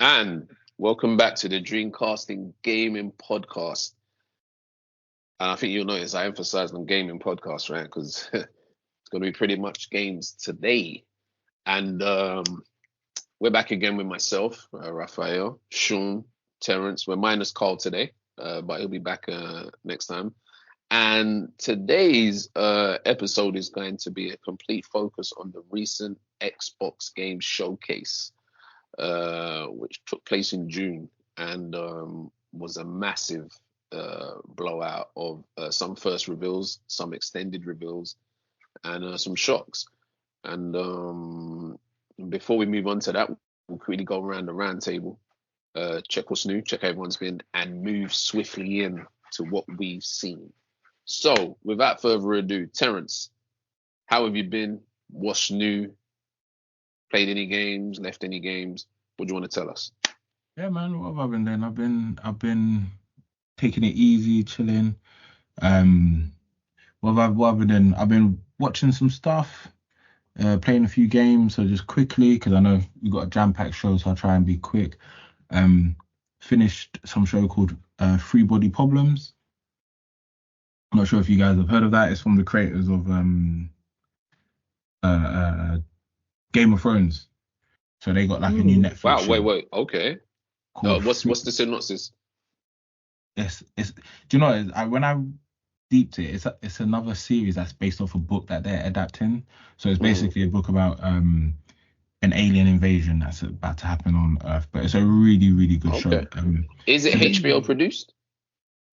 And welcome back to the Dreamcasting Gaming Podcast. And I think you'll notice I emphasized on gaming podcast, right? Because it's going to be pretty much games today. And we're back again with myself, Raphael, Sean, Terrence. We're minus Carl today, but he'll be back next time. And today's episode is going to be a complete focus on the recent Xbox game showcase, which took place in June and was a massive blowout of some first reveals, some extended reveals, and some shocks. And before we move on to that, we'll quickly go around the round table, check what's new, check how everyone's been, and move swiftly in to what we've seen. So, without further ado, Terrence, how have you been? What's new? Played any games? Left any games? What do you want to tell us? Yeah, man. What have I been doing? I've been taking it easy, chilling. What have I been doing? I've been watching some stuff, playing a few games. So just quickly, because I know we've got a jam-packed show, so I'll try and be quick. Finished some show called Free Body Problems. I'm not sure if you guys have heard of that. It's from the creators of Game of Thrones. So they got like a new Netflix. Wow, show wait, okay. What's the synopsis? It's do you know when I deeped it, it's another series that's based off a book that they're adapting. So it's basically a book about an alien invasion that's about to happen on Earth. But it's a really, really good show. Is it HBO produced?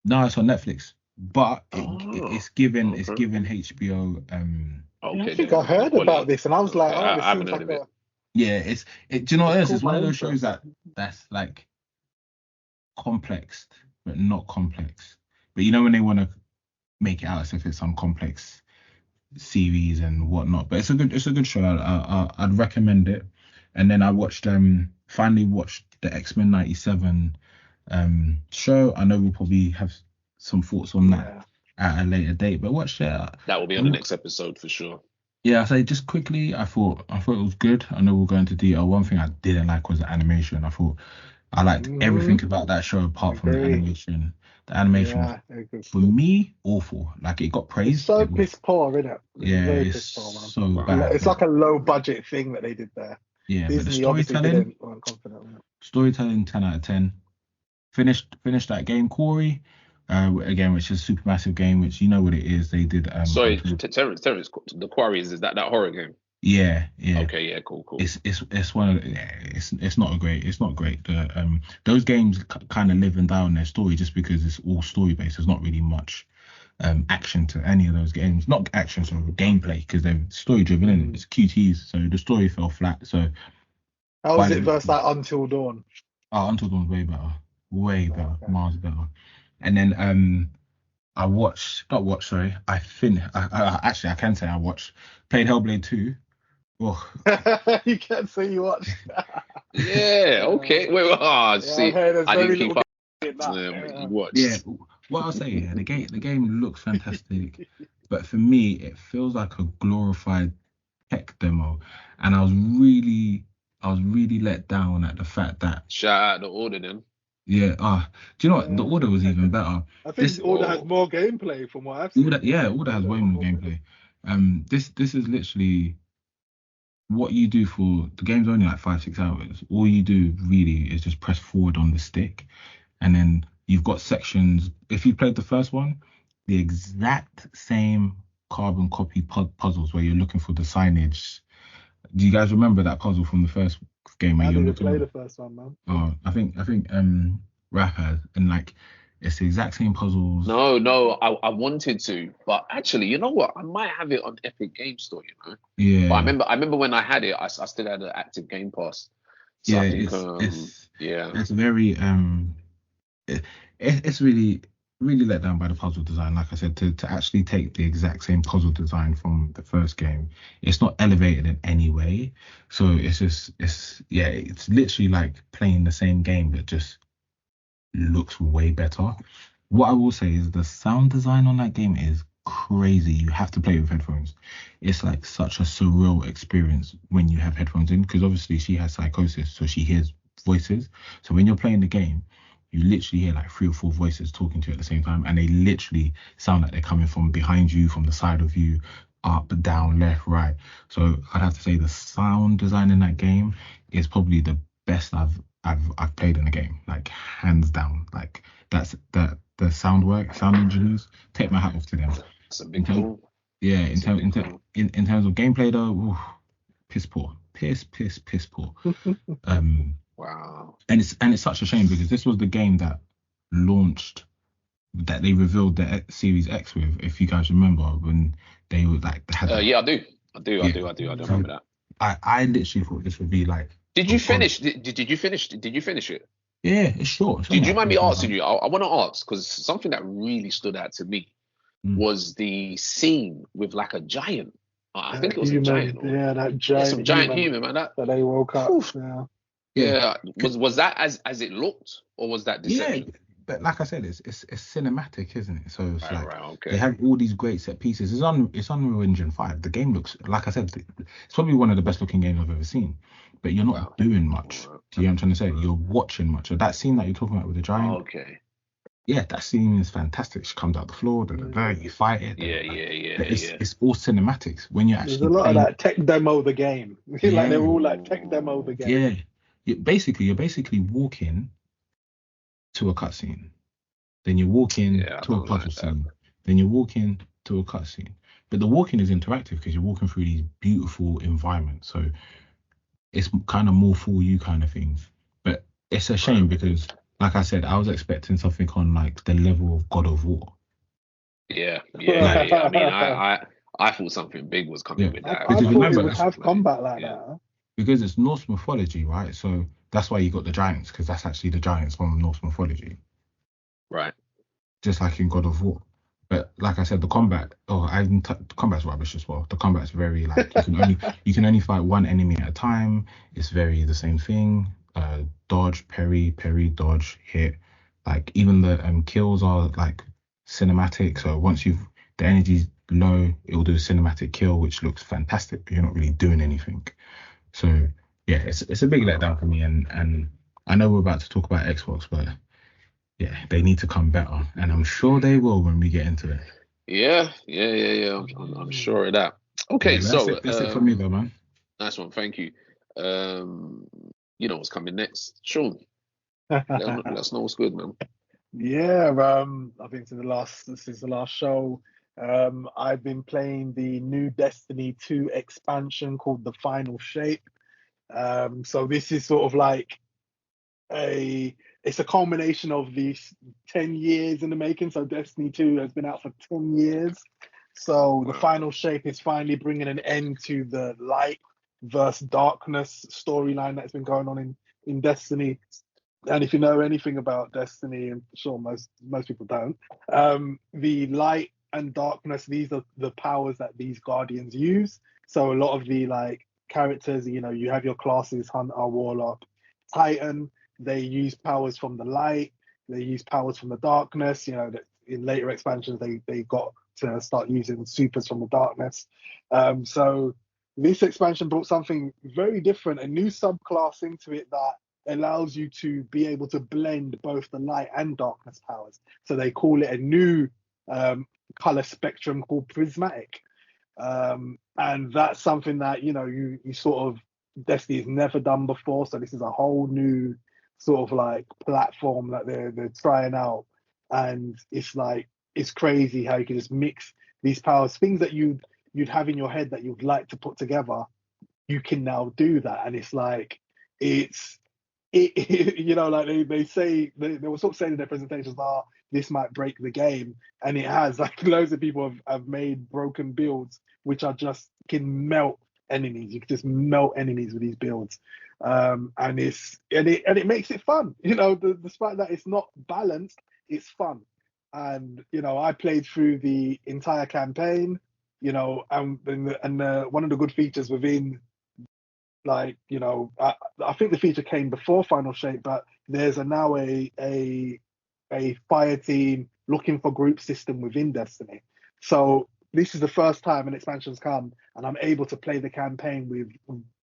No, it's on Netflix. But it's given HBO. I think I heard about this, and I was like, I haven't heard of it. Yeah, do you know what it is? It's one of those shows that's like complex, but not complex. But you know when they want to make it out as if it's some complex series and whatnot. But it's a good show. I'd recommend it. And then I finally watched the X-Men 97 show. I know we'll probably have some thoughts on that at a later date, but watch that. That will be on the next episode for sure. Yeah, I say just quickly, I thought it was good. I know we'll go into detail. One thing I didn't like was the animation. I thought I liked everything about that show apart from the animation. The animation was, for me, awful. Like it got praised. It's so piss poor, isn't it? It's so bad. It's like a low budget thing that they did there. Yeah, Disney but the storytelling 10 out of 10. Finished that game, Corey. Again, which is a super massive game, which you know what it is. They did. Sorry, Terrence, the Quarry is that horror game? Yeah. Okay, yeah, cool. It's one of it's not great. Those games kind of live and die on their story just because it's all story based. There's not really much action to any of those games. Not action, so gameplay, because they're story driven and it's QTs. So the story fell flat. So how was it versus like Until Dawn? Until Dawn's way better, miles better. And then I played Hellblade 2. Oh. You can't say you watched. Yeah, okay. Wait, see, I didn't keep up. Yeah, what I'll say, the game looks fantastic, but for me, it feels like a glorified tech demo, and I was really let down at the fact that. Shout out the Order then. Yeah. Do you know what? The Order was even better. I think the Order has more gameplay from what I've seen. Order has way more gameplay. This is literally what you do for the game's only like 5-6 hours. All you do really is just press forward on the stick, and then you've got sections. If you played the first one, the exact same carbon copy puzzles where you're looking for the signage. Do you guys remember that puzzle from the first game? I didn't play the first one, man. Oh, I think Rap has, and like it's the exact same puzzles. No, I wanted to, but actually, you know what? I might have it on Epic Game Store, you know. Yeah. But I remember when I had it, I still had an active Game Pass. So yeah, I think, it's very it's really let down by the puzzle design. Like I said, to actually take the exact same puzzle design from the first game, it's not elevated in any way. So it's literally like playing the same game, but just looks way better. What I will say is the sound design on that game is crazy. You have to play with headphones. It's like such a surreal experience when you have headphones in, because obviously she has psychosis, so she hears voices. So when you're playing the game, you literally hear like 3 or 4 voices talking to you at the same time, and they literally sound like they're coming from behind you, from the side of you, up, down, left, right. So I'd have to say the sound design in that game is probably the best I've played in a game, like hands down. Like that's the sound engineers. Take my hat off to them. That's a big call. Yeah, in terms of gameplay though, oof, piss poor, piss poor. Wow. And it's such a shame because this was the game that launched, that they revealed the Series X with. If you guys remember when they were like, they had Yeah, I do remember that. I literally thought this would be like. Did you finish? Did you finish it? Yeah, it's short. Did you mind me asking you? I want to ask because something that really stood out to me was the scene with like a giant. I think it was human, a giant. Yeah, that giant. Some giant human, man. That they woke up. Oof. Yeah. Was that as it looked, or was that deception? Yeah, but like I said, it's cinematic, isn't it? So it's okay. They have all these great set pieces. It's on Unreal Engine 5. The game looks, like I said, it's probably one of the best looking games I've ever seen. But you're not doing much. Do you know what I'm trying to say? You're watching much. So that scene that you're talking about with the giant. Okay. Yeah, that scene is fantastic. She comes out the floor, you fight it. It's all cinematics when you're actually. There's a lot of that tech demo the game. Like they're all like tech demo the game. Yeah, you're basically walking to a cutscene, then you walk in to a puzzle scene, then you walk in to a cutscene. But the walking is interactive because you're walking through these beautiful environments, so it's kind of more for you kind of things. But it's a shame because, like I said, I was expecting something on like the level of God of War. Yeah. I mean, I thought something big was coming with that. I thought it would have combat like that. Because it's Norse mythology, right? So that's why you got the giants, because that's actually the giants from Norse mythology. Right. Just like in God of War. But like I said, the combat, the combat's rubbish as well. The combat's very like you can only fight one enemy at a time. It's very the same thing. Dodge, parry, dodge, hit. Like even the kills are like cinematic. So once the energy's low, it will do a cinematic kill, which looks fantastic, but you're not really doing anything. So yeah, it's a big letdown for me, and I know we're about to talk about Xbox, but yeah, they need to come better, and I'm sure they will when we get into it. Yeah. I'm sure of that. Okay, so that's it for me though, man. Nice one, thank you. You know what's coming next, Sean? Let us know what's good, man. Yeah, I think since the last show, I've been playing the new Destiny 2 expansion called The Final Shape. So this is sort of like it's a culmination of these 10 years in the making. So Destiny 2 has been out for 10 years. So The Final Shape is finally bringing an end to the light versus darkness storyline that's been going on in Destiny. And if you know anything about Destiny, and sure most people don't, the light and darkness, these are the powers that these guardians use. So a lot of the like characters, you have your classes, Hunter, Warlock, Titan, they use powers from the light, they use powers from the darkness. That in later expansions they got to start using supers from the darkness. So this expansion brought something very different, a new subclass into it that allows you to be able to blend both the light and darkness powers. So they call it a new color spectrum called prismatic. And that's something that, you sort of, Destiny has never done before. So this is a whole new sort of like platform that they're trying out. And it's crazy how you can just mix these powers, things that you'd have in your head that you'd like to put together. You can now do that. And it's like, like they say, they were sort of saying in their presentations, this might break the game, and it has. Like loads of people have made broken builds which are just can melt enemies. You can just melt enemies with these builds, and it makes it fun. Despite that it's not balanced, it's fun. And I played through the entire campaign. And one of the good features within, I think the feature came before Final Shape, but there's now a fire team looking for group system within Destiny. So this is the first time an expansion's come and I'm able to play the campaign with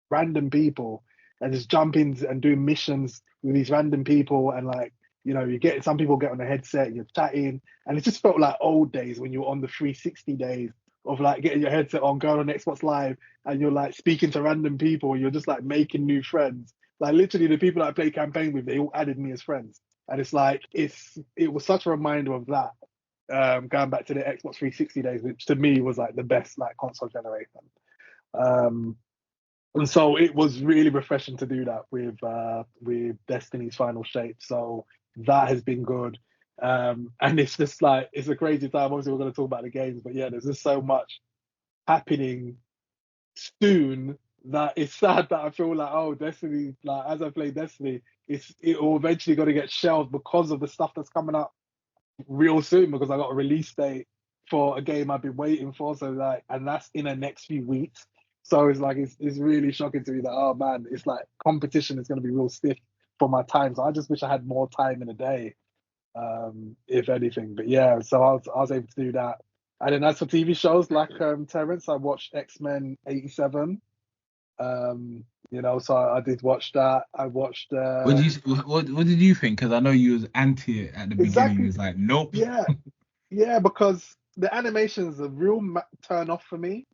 random people and just jumping and doing missions with these random people, and like, you know, you get some people get on a headset, you're chatting, and it just felt like old days when you were on the 360 days of like getting your headset on, going on Xbox Live, and you're like speaking to random people, you're just like making new friends. Like literally the people that I play campaign with, they all added me as friends. And it's like it was such a reminder of that. Going back to the Xbox 360 days, which to me was like the best like console generation. And so it was really refreshing to do that with Destiny's Final Shape. So that has been good. And it's just like it's a crazy time. Obviously, we're going to talk about the games, but yeah, there's just so much happening soon that it's sad that I feel like, oh, Destiny, like as I play Destiny, it will eventually going to get shelved because of the stuff that's coming up real soon, because I got a release date for a game I've been waiting for. So like, and that's in the next few weeks. So it's like it's really shocking to me that, oh man, it's like competition is going to be real stiff for my time. So I just wish I had more time in a day, if anything. But yeah, so I was able to do that. And then as for TV shows, like Terrence, I watched X-Men 87. You know, so I did watch that. I watched What did you think? Because I know you was anti it at the beginning. You exactly, was like, nope. yeah, because the animation is a real turn off for me.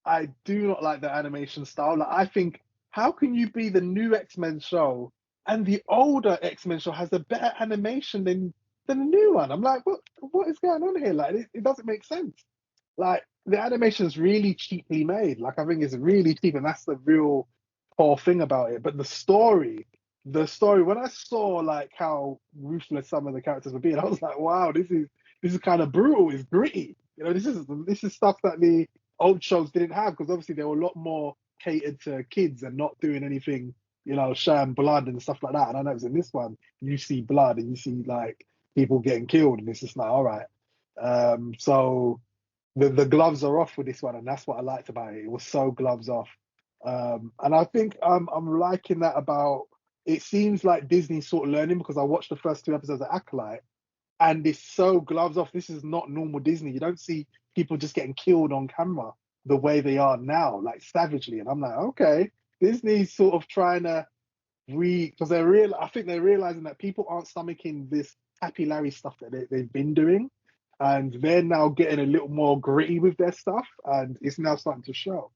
I do not like the animation style. Like, I think, how can you be the new X-Men show and the older X-Men show has a better animation than the new one? I'm like, what is going on here? Like, it doesn't make sense. Like, the animation is really cheaply made. Like, I think it's really cheap, and that's the real poor thing about it. But the story, when I saw like how ruthless some of the characters were being, I was like, wow, this is kind of brutal. It's gritty. You know, this is stuff that the old shows didn't have, because obviously they were a lot more catered to kids and not doing anything, you know, sham blood and stuff like that. And I know in this one, you see blood and you see like people getting killed, and it's just like, all right. So the gloves are off with this one, and that's what I liked about it. It was so gloves off. And I think I'm liking that about. It seems like Disney's sort of learning, because I watched the first 2 episodes of Acolyte, and it's so gloves off. This is not normal Disney. You don't see people just getting killed on camera the way they are now, like savagely. And I'm like, okay, Disney's sort of trying to because I think they're realizing that people aren't stomaching this Happy Larry stuff that they've been doing, and they're now getting a little more gritty with their stuff, and it's now starting to show.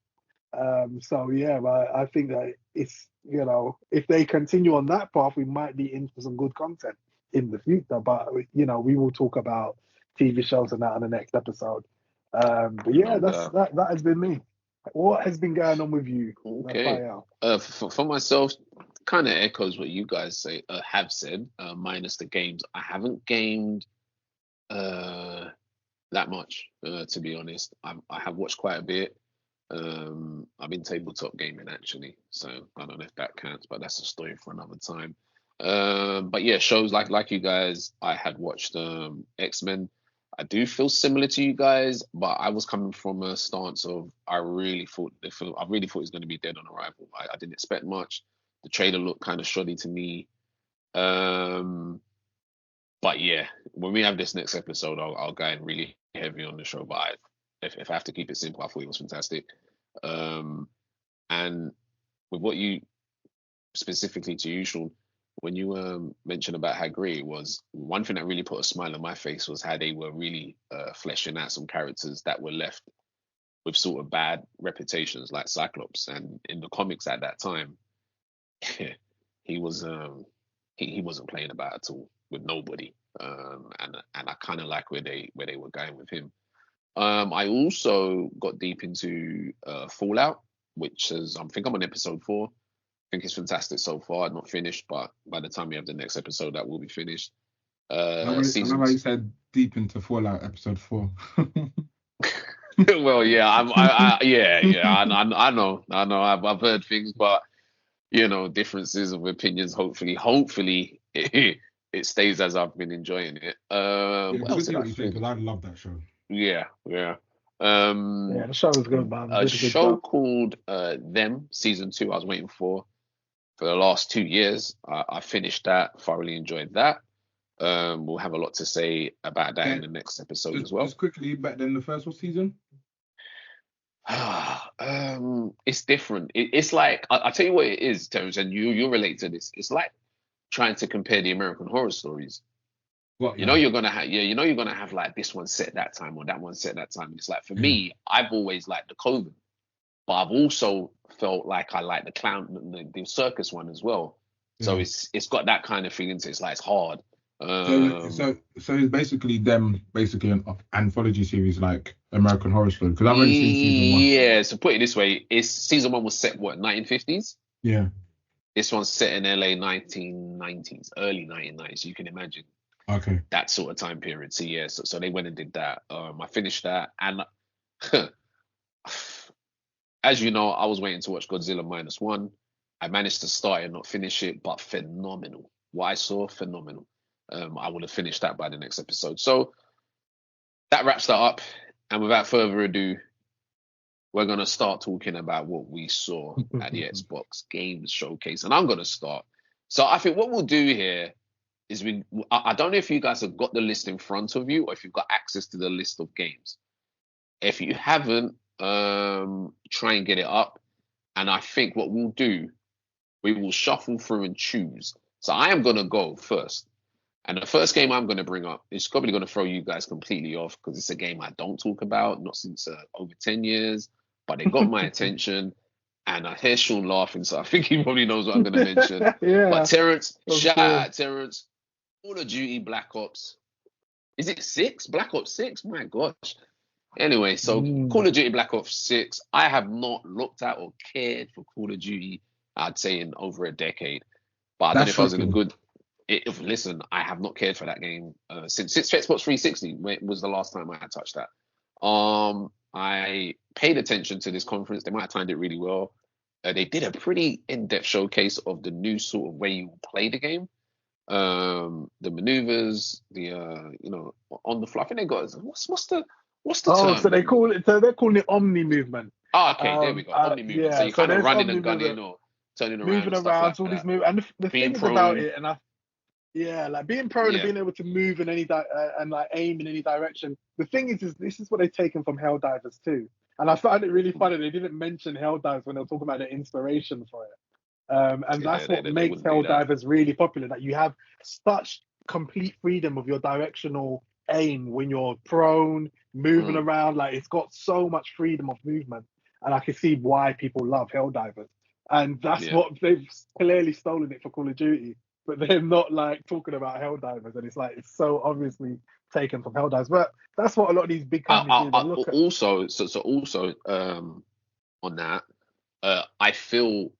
So yeah, I think that it's, you know, if they continue on that path, we might be in for some good content in the future. But you know, we will talk about TV shows and that on the next episode. But yeah, that has been me. What has been going on with you? Okay. For myself, kind of echoes what you guys have said, minus the games. I haven't gamed that much, to be honest. I have watched quite a bit. I've been tabletop gaming actually, so I don't know if that counts, but that's a story for another time. But yeah, shows like you guys, I had watched X-Men. I do feel similar to you guys, but I was coming from a stance of I really thought it was going to be dead on arrival. I didn't expect much. The trailer looked kind of shoddy to me. But yeah, when we have this next episode, I'll go in really heavy on the show. But if I have to keep it simple, I thought it was fantastic. And with what you specifically to you, Sean, when you mentioned about how great it was, one thing that really put a smile on my face was how they were really fleshing out some characters that were left with sort of bad reputations, like Cyclops. And in the comics at that time, he was he wasn't playing about at all with nobody. And I kind of like where they were going with him. I also got deep into Fallout, which is I think I'm on episode 4. I think it's fantastic so far. Not finished, but by the time we have the next episode, that will be finished. I love how you said deep into Fallout episode 4. Well, yeah, I know. I've heard things, but you know, differences of opinions. Hopefully, it stays as I've been enjoying it. What else did I think? Because I love that show. Yeah. Yeah, the show was good, man. A show called Them season 2. I was waiting for the last 2 years. I finished that. Thoroughly enjoyed that. We'll have a lot to say about that in the next episode as well. Just quickly, back then the first season. It's different. It's like I tell you what it is, Terence, and you relate to this. It's like trying to compare the American Horror Stories. What? You know you're gonna have you know you're gonna have like this one set that time or that one set that time. It's like for me, I've always liked the Coven, but I've also felt like I like the clown, the circus one as well. So it's got that kind of feeling to it. It's like it's hard. So it's basically an anthology series like American Horror Story, because I've only seen season 1. Yeah, so put it this way, it's season 1 was set what, 1950s? Yeah. This one's set in LA 1990s, early 1990s. You can imagine Okay. that sort of time period. So yeah, so they went and did that. I finished that, and as you know, I was waiting to watch Godzilla -1. I managed to start and not finish it, but phenomenal. What I saw, phenomenal. I would have finished that by the next episode. So that wraps that up. And without further ado, we're going to start talking about what we saw at the Xbox Games Showcase. And I'm going to start. So I think what we'll do here is I don't know if you guys have got the list in front of you or if you've got access to the list of games. If you haven't, try and get it up. And I think what we'll do, we will shuffle through and choose. So I am going to go first. And the first game I'm going to bring up is probably going to throw you guys completely off because it's a game I don't talk about, not since over 10 years, but it got my attention. And I hear Sean laughing, so I think he probably knows what I'm going to mention. Yeah. But Terence, shout out Terence, Call of Duty Black Ops. Is it 6? Black Ops 6? My gosh. Anyway, so Call of Duty Black Ops 6, I have not looked at or cared for Call of Duty, I'd say, in over a decade. But I don't know if I was in a good... listen, I have not cared for that game since Xbox 360 was the last time I had touched that. I paid attention to this conference. They might have timed it really well. They did a pretty in-depth showcase of the new sort of way you play the game. The maneuvers, the on the fly. I think they got what's the term? So they're calling it Omni movement. Oh, okay, there we go. Omni movement. Yeah, so you're kind of running and gunning gunning or turning around, moving and stuff around, like all that. these moves. And the thing is about it, and like being prone and being able to move in any and like aim in any direction. The thing is this is what they've taken from Helldivers too. And I found it really funny they didn't mention Helldivers when they were talking about the inspiration for it. And that's what makes Helldivers really popular. That you have such complete freedom of your directional aim when you're prone, moving around. Like it's got so much freedom of movement, and I can see why people love Helldivers. And that's what they've clearly stolen it for Call of Duty. But they're not like talking about Helldivers, and it's like it's so obviously taken from Helldivers. But that's what a lot of these big companies do. Also on that, I feel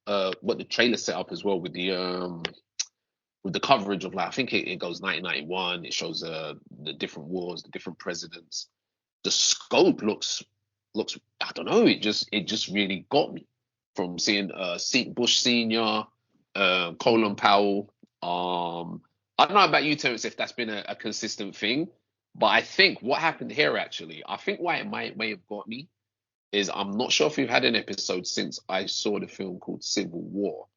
what the trailer set up as well with the coverage of, like, I think it goes 1991. It shows the different wars, the different presidents. The scope looks I don't know. It just really got me from seeing Bush Senior, Colin Powell. I don't know about you, Terence, if that's been a consistent thing, but I think what happened here, actually, I think why it may have got me is I'm not sure if we've had an episode since I saw the film called Civil War.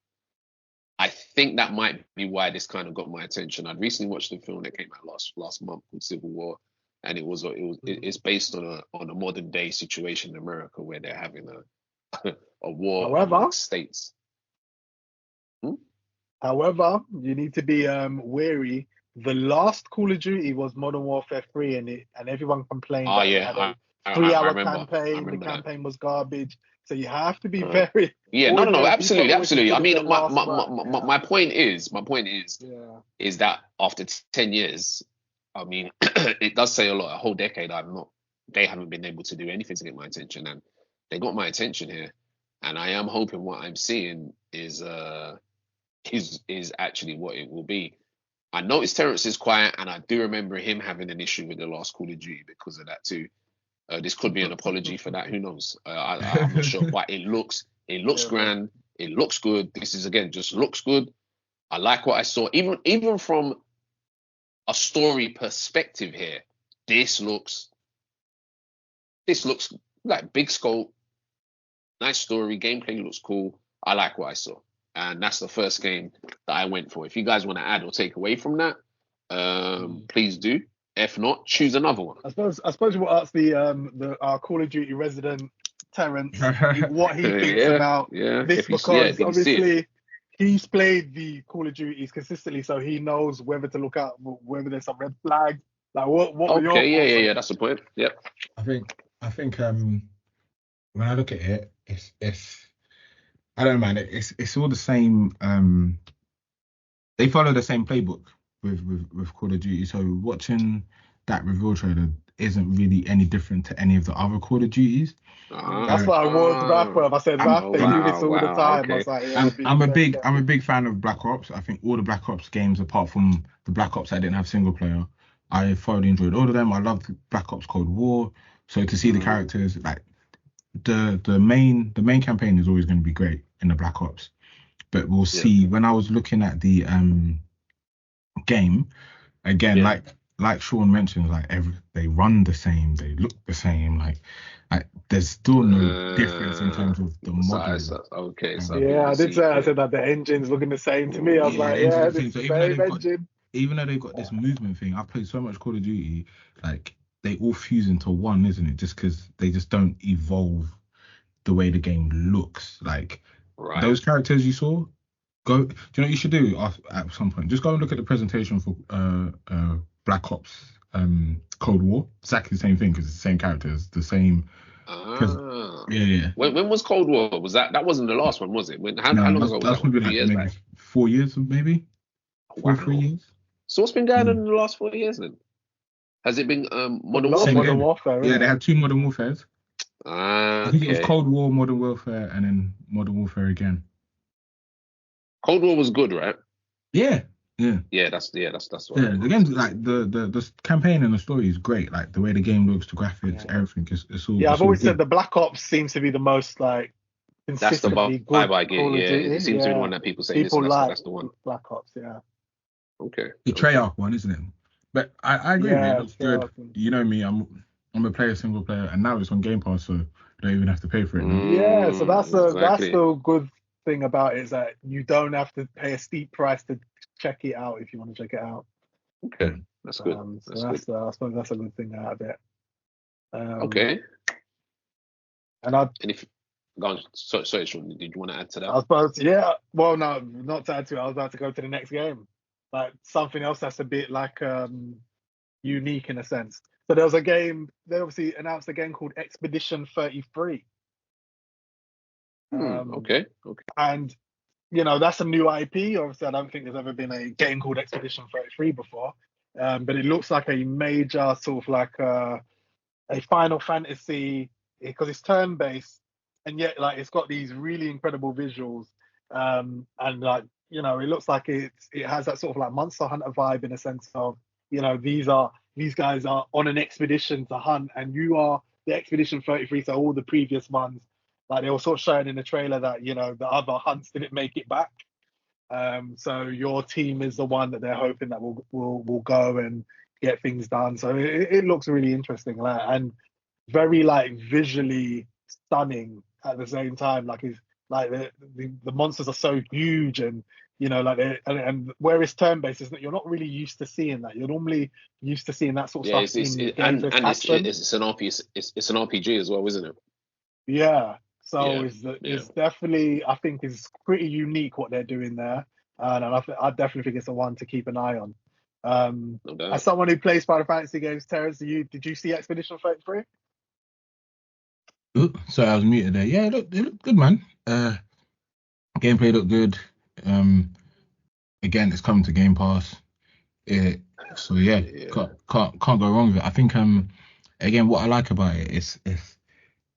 I think that might be why this kind of got my attention. I'd recently watched the film that came out last month called Civil War, and it's based on a modern day situation in America where they're having a war amongst states. However, you need to be wary. The last Call of Duty was Modern Warfare 3, and everyone complained. Oh yeah, a 3-hour campaign. The campaign was garbage. So you have to be very. Yeah, no, absolutely. I mean, my point is that after 10 years, I mean, it does say a lot. A whole decade, they haven't been able to do anything to get my attention, and they got my attention here. And I am hoping what I'm seeing is actually what it will be. I noticed Terence is quiet, and I do remember him having an issue with the last Call of Duty because of that too. This could be an apology for that. Who knows? I'm not sure, but it looks grand. It looks good. This is, again, just looks good. I like what I saw. Even from a story perspective here, this looks like big scope, nice story. Gameplay looks cool. I like what I saw. And that's the first game that I went for. If you guys want to add or take away from that, please do. If not, choose another one. I suppose we'll ask our Call of Duty resident Terence what he thinks Yeah, about yeah. this, If you see it, because did you see it? obviously he's played the Call of Duties consistently, so he knows whether to look out, whether there's some red flags. Like, what are your Okay, thoughts on yeah. it? That's the point. Yep. I think when I look at it, it's I don't know, man. It's all the same. They follow the same playbook with Call of Duty. So watching that reveal trailer isn't really any different to any of the other Call of Duties. That's what I warned Raf with. I said, Raf, Oh, they do this all the time. I Okay. was like, yeah, I'm a big fan of Black Ops. I think all the Black Ops games, apart from the Black Ops that didn't have single player, I thoroughly enjoyed all of them. I loved Black Ops Cold War. So to see the characters, like the main campaign is always going to be great in the Black Ops. But we'll see. When I was looking at the game again, like Sean mentioned, like they run the same, they look the same, like there's still no difference in terms of the model. Okay, so yeah, I did say, I said that the engine's looking the same to me. I was like, yeah, this is the same engine. Even though they've got this movement thing, I've played so much Call of Duty, like they all fuse into one, isn't it? Just because they just don't evolve the way the game looks. Like those characters you saw, do you know what you should do at some point? Just go and look at the presentation for Black Ops Cold War. Exactly the same thing, because it's the same characters, the same. Yeah. When was Cold War? Was that wasn't the last one, was it? How long ago was that? Probably like maybe back? 4 years, maybe. 3 years. So what's been going on in the last 4 years then? Has it been Modern Warfare? Modern Warfare. Yeah, they had 2 Modern Warfares. I think it was Cold War, Modern Warfare, and then Modern Warfare again. Cold War was good, right? Yeah. That's what. Yeah, the game's like the campaign and the story is great. Like the way the game looks, the graphics, everything. It's all. Yeah, I've always said the Black Ops seems to be the most like consistently good. That's the vibe I get. Yeah, it seems to be the one that people say. People like that's the one. Black Ops. Yeah. Okay. The Treyarch one, isn't it? But I agree with you. It looks good. You know me, I'm a player, single player, and now it's on Game Pass, so you don't even have to pay for it. Yeah, so that's the good thing about it, is that you don't have to pay a steep price to check it out if you want to check it out. Okay, that's good. I suppose that's a good thing out of it. Okay. And if go on, sorry, Sean, did you want to add to that? I suppose, yeah. Well, no, not to add to it. I was about to go to the next game, like something else that's a bit like unique in a sense. So there was a game. They obviously announced a game called Expedition 33. Okay. And that's a new IP. Obviously, I don't think there's ever been a game called Expedition 33 before. But it looks like a major sort of like a Final Fantasy, because it's turn-based, and yet like it's got these really incredible visuals. And like it looks like it has that sort of like Monster Hunter vibe, in a sense of these guys are on an expedition to hunt, and you are the Expedition 33. So all the previous ones, like they were sort of showing in the trailer that the other hunts didn't make it back. So your team is the one that they're hoping that will go and get things done. So it looks really interesting, and very like visually stunning at the same time. Like it's like the monsters are so huge, and and where it's turn based, is that you're not really used to seeing that. You're normally used to seeing that sort of stuff in games. It's an RPG as well, isn't it? Yeah. So it's definitely, I think, is pretty unique what they're doing there, and I definitely think it's the one to keep an eye on. As someone who plays Final Fantasy games, Terrence, did you see Expedition 33? Sorry, I was muted there. Yeah, it looked good, man. Gameplay looked good. Again, it's coming to Game Pass. Can't go wrong with it. I think again, what I like about it is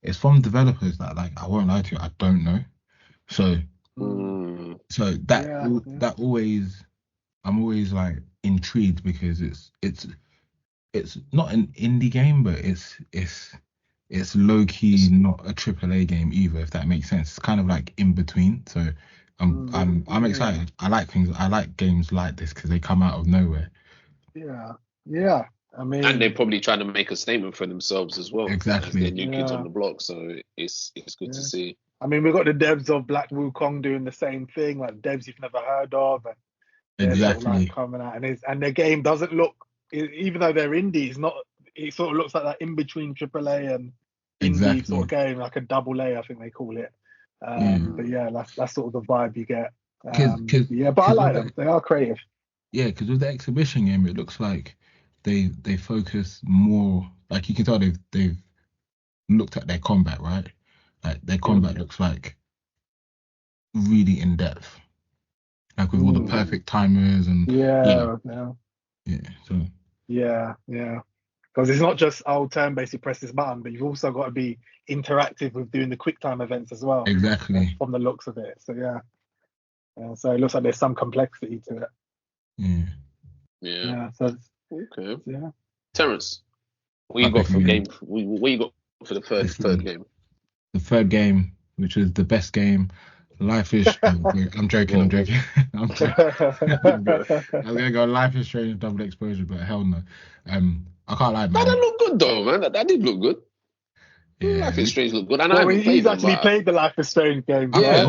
it's from developers that, like, I won't lie to you, I don't know. So that always, I'm always like intrigued, because it's not an indie game, but it's low key not a AAA game either, if that makes sense. It's kind of like in between. So I'm excited. I like games like this because they come out of nowhere. Yeah. I mean, and they're probably trying to make a statement for themselves as well. Exactly. As they're new kids on the block, so it's good to see. I mean, we've got the devs of Black Wukong doing the same thing, like devs you've never heard of, and exactly sort of like coming out, and their game doesn't look, even though they're indie, it sort of looks like that in between AAA and indie sort of game, like a double A, I think they call it. But yeah, that's sort of the vibe you get. Yeah, but I like them. They are creative. Yeah, because with the exhibition game, it looks like they focus more. Like you can tell they've looked at their combat, right? Like their combat looks like really in depth, like with all the perfect timers and So because it's not just turn-based, you press this button, but you've also got to be interactive with doing the quick time events as well. Exactly. From the looks of it, so so it looks like there's some complexity to it. Yeah. So okay. Yeah. Terrence, what you got for game? What you got for the third game? The third game, which is the best game. Life is. I'm joking. I'm joking. I'm gonna go. Life is Strange double exposure, but hell no. I can't lie, man. That looked good though, man. That did look good. Yeah, Life is Strange looked good, and I haven't played them. He's actually played the Life is Strange game. I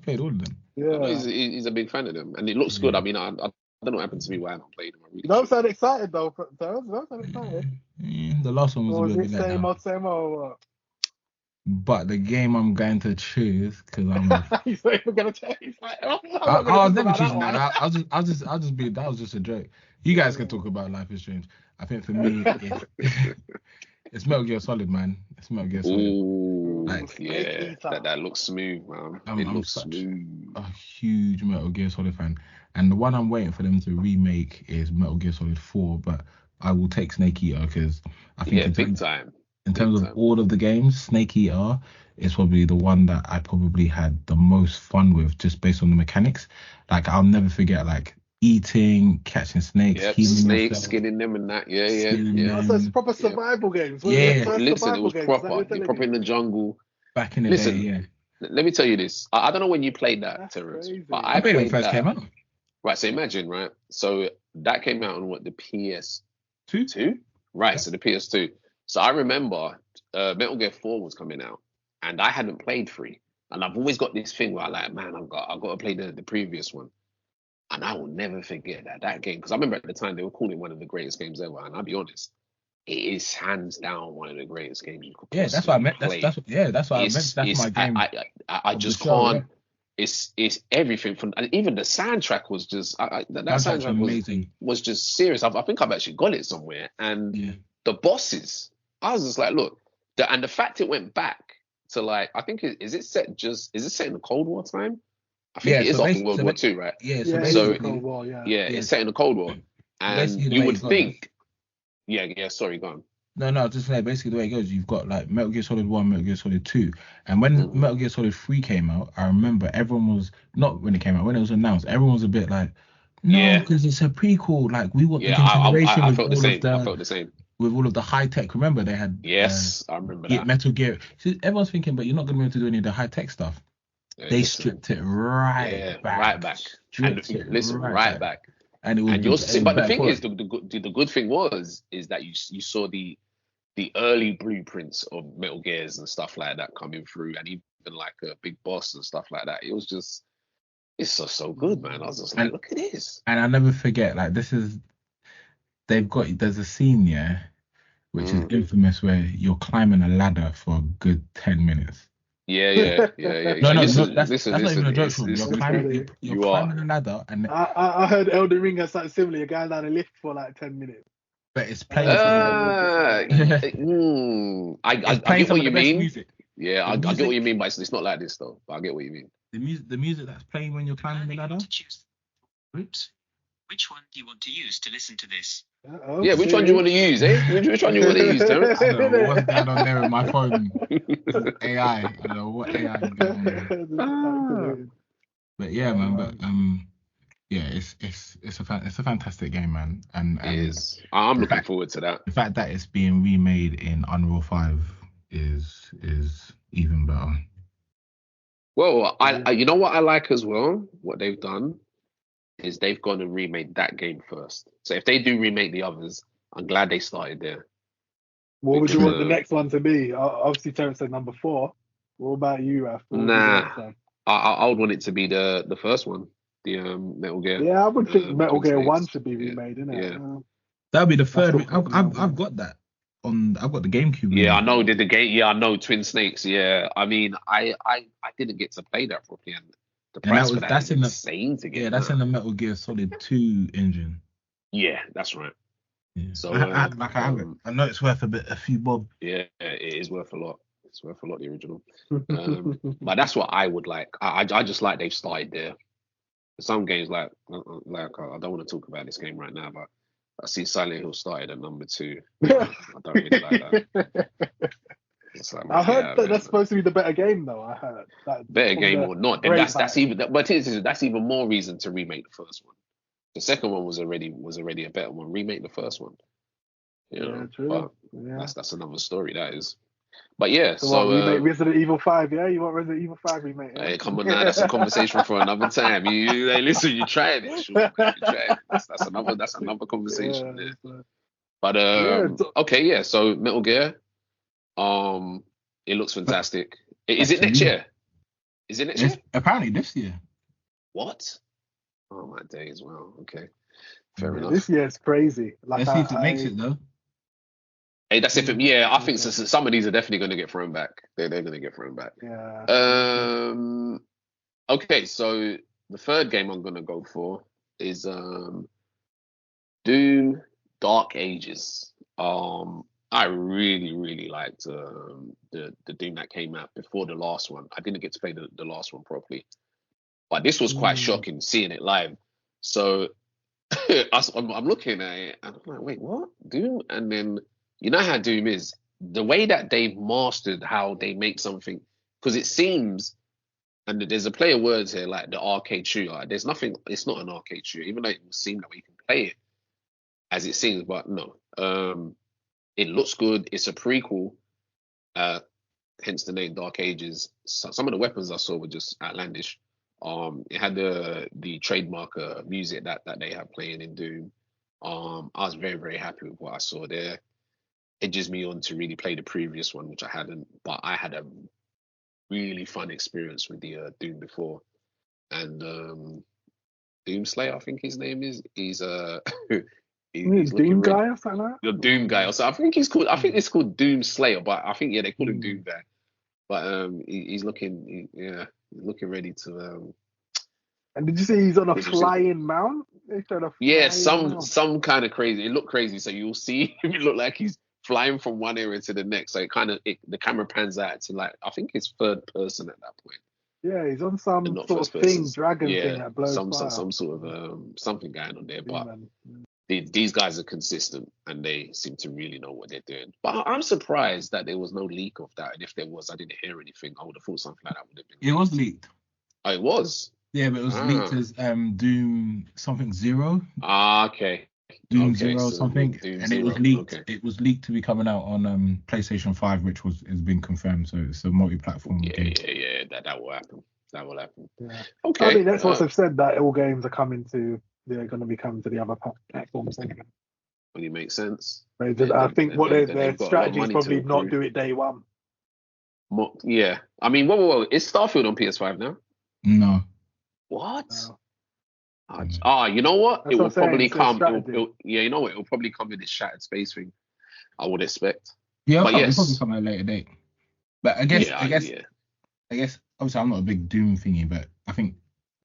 played all of them. Yeah, he's a big fan of them, and it looks good. I mean, I don't know what happened to me why I haven't played them. You don't sound excited though. Don't sound excited. The last one was a bit same old. But the game I'm going to choose, because I'm. He's not even gonna choose. I'll never choose that. I'll just be. That was just a joke. You guys can talk about Life is Strange. I think for me, it's Metal Gear Solid, man. It's Metal Gear Solid. Ooh, that looks smooth, man. It looks smooth. A huge Metal Gear Solid fan, and the one I'm waiting for them to remake is Metal Gear Solid 4. But I will take Snake Eater because I think big time. In terms of all of the games, Snake Eater is probably the one that I probably had the most fun with, just based on the mechanics. Like I'll never forget, like eating, catching snakes, skinning them, and that. Yeah. So it's proper survival games. Listen, it was proper. You're proper in the jungle. Back in the day, yeah. Let me tell you this. I don't know when you played that, Terrence, but I played it when it first came out. Right. So imagine, right? So that came out on the PS2? Right. Yeah. So the PS2. So I remember Metal Gear 4 was coming out, and I hadn't played 3. And I've always got this thing where I'm like, man, I've got to play the previous one. And I will never forget that game, because I remember at the time they were calling it one of the greatest games ever. And I'll be honest, it is hands down one of the greatest games you could possibly that's what I meant. That's what I meant. That's my game. I just can't. Yeah. It's everything from, and even the soundtrack was just that soundtrack was just serious. I think I've actually got it somewhere. And the bosses, I was just like, look, and the fact it went back to like, I think is it set in the Cold War time? I think it is after World War II, right? So Cold War, it's set in the Cold War, and you would think, sorry, go on. No, just like basically the way it goes, you've got like Metal Gear Solid 1, Metal Gear Solid 2, and when Metal Gear Solid 3 came out, I remember everyone was, not when it came out, when it was announced, everyone was a bit like, no, because it's a prequel, like we want the continuation. I felt the same. With all of the high tech, remember they had I remember that Metal Gear. So everyone's thinking, but you're not going to be able to do any of the high tech stuff. They stripped it right back. Right back. And you'll see, but the thing is, the good thing is that you saw the early blueprints of Metal Gears and stuff like that coming through, and even like a big boss and stuff like that. It was just, it's so good, man. I was just like, look at this. And I'll never forget, like there's a scene, which is infamous, where you're climbing a ladder for a good 10 minutes. Yeah. No, that's not even a joke. You're climbing a ladder, and I heard Elden Ring has something similar. You're going down a lift for like 10 minutes. But it's playing. I get what you mean. Music. Yeah, I get what you mean, but it's not like this though. But I get what you mean. The music that's playing when you're climbing the ladder. Oops. Which one do you want to use to listen to this? Which one do you want to use, Which one do you want to use, Terrence? I don't know what's going on there with my phone. AI. I don't know what AI is going on there. But yeah, man. But it's a fantastic game, man. And it is. I'm looking forward to that. The fact that it's being remade in Unreal 5 is even better. Well, I you know what I like as well. What they've done is they've gone and remade that game first. So if they do remake the others, I'm glad they started there. What would you want the next one to be? Obviously, Terrence said number 4. What about you, Raf? Nah, I would want it to be the first one, the Metal Gear. Yeah, I would think Metal Gear 1 should be remade, innit? That'd be the third. I've got that. I've got the GameCube. Yeah, I know the game. Yeah, I know Twin Snakes. Yeah, I mean, I didn't get to play that properly, and the price for that is insane to get. Yeah, that's in the Metal Gear Solid 2 engine. Yeah, that's right. Yeah. So I have it. I know it's worth a few bob. Yeah, it is worth a lot. It's worth a lot, the original. But that's what I would like. I just like they've started there. Some games like I don't want to talk about this game right now, but I see Silent Hill started at number 2. I don't really like that. Like, I heard that's supposed to be the better game, though. I heard that better game or not, and that's even. But that's even more reason to remake the first one. The second one was already a better one. Remake the first one. You know, true. But that's another story. That is. But yeah, so remake Resident Evil 5, yeah? You want Resident Evil 5 remake? Yeah? Hey, come on now, that's a conversation for another time. Hey, listen, you tried it, sure. That's another conversation. Yeah. But okay, yeah. So Metal Gear, it looks fantastic. Is it next year? Is it next year? Apparently this year. What? Oh my days! Well, okay, fair enough. This year is crazy. Let's see if it makes it though. Hey, that's if it. Yeah, I think some of these are definitely going to get thrown back. They're going to get thrown back. Yeah. Okay, so the third game I'm going to go for is Doom Dark Ages. I really liked the Doom that came out before the last one. I didn't get to play the last one properly, but this was quite shocking seeing it live. So I'm looking at it and I'm like, wait, what? Doom? And then you know how Doom is, the way that they've mastered how they make something, because it seems, and there's a play of words here, like the arcade shooter. There's nothing, it's not an arcade shooter, even though it will seem that we can play it as it seems, but no. It looks good. It's a prequel, hence the name Dark Ages. So some of the weapons I saw were just outlandish. It had the trademark music that they have playing in Doom. I was very happy with what I saw there. Edges me on to really play the previous one, which I hadn't, but I had a really fun experience with the Doom before. And Doomslayer, I think his name is. He's he's Doom Guy or something like that? The Doom Guy. So I think it's called Doom Slayer, but I think they call him Doom Guy. But he's looking ready to. And did you see he's on a flying mount? Some kind of crazy. It looked crazy. So you'll see him look like he's flying from one area to the next. So the camera pans out to like, I think it's third person at that point. Yeah, he's on some sort of thing, dragon thing that blows fire. Some sort of something going on there. But these guys are consistent and they seem to really know what they're doing. But I'm surprised that there was no leak of that. And if there was, I didn't hear anything. I would have thought something like that would have been. It was leaked. Oh, it was? Yeah, but it was leaked as Doom something 0. Okay. Doom 0 or something. Doom and 0. It was leaked. Okay. It was leaked to be coming out on PlayStation 5, which has been confirmed. So it's a multi-platform game. Yeah. That will happen. Yeah. Okay. I mean, that's what they've said, that all games are they're going to be coming to the other platforms anyway. Really makes sense. I think what their strategy is probably not do it day one. Yeah. I mean, whoa. Is Starfield on PS5 now? No. What? No. You know what? That's it will probably come. You know what? It will probably come with this shattered space thing. I would expect. Yeah, it'll probably come at a later date. But I guess obviously I'm not a big Doom thingy, but I think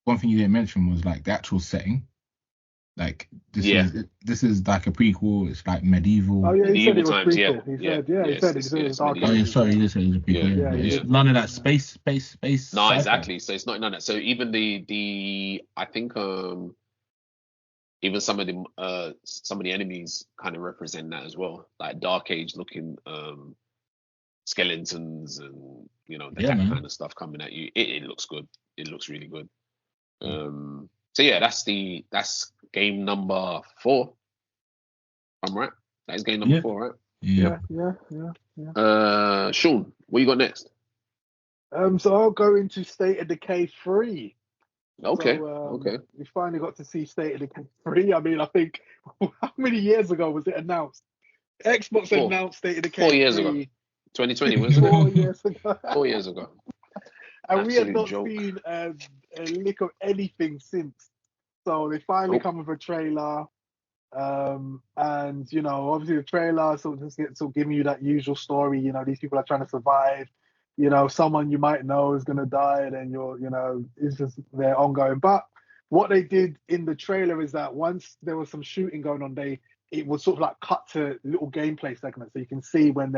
one thing you didn't mention was like the actual setting. Like this is like a prequel. It's like medieval. Oh yeah, he said it was times, prequel. He said it was dark. Oh yeah, sorry, you said it was a prequel. Yeah. None of that space. No, sci-fi. exactly. So it's not none of that. So even the I think even some of the enemies kind of represent that as well, like Dark Age looking skeletons and that kind of stuff coming at you. It looks good. It looks really good. So yeah, that's game number 4. I'm right. That is game number 4, right? Yeah. Sean, what you got next? So I'll go into State of Decay 3. Okay. Okay. We finally got to see State of Decay 3. I mean, I think how many years ago was it announced? Xbox announced State of Decay 4 years 3. ago. 2020, wasn't it? 4 years ago. 4 years ago. And we have not seen a lick of anything since. So they finally come with a trailer. And obviously the trailer sort of giving you that usual story. These people are trying to survive. Someone you might know is gonna die, and then it's just they're ongoing. But what they did in the trailer is that once there was some shooting going on, it was sort of like cut to little gameplay segments, so you can see when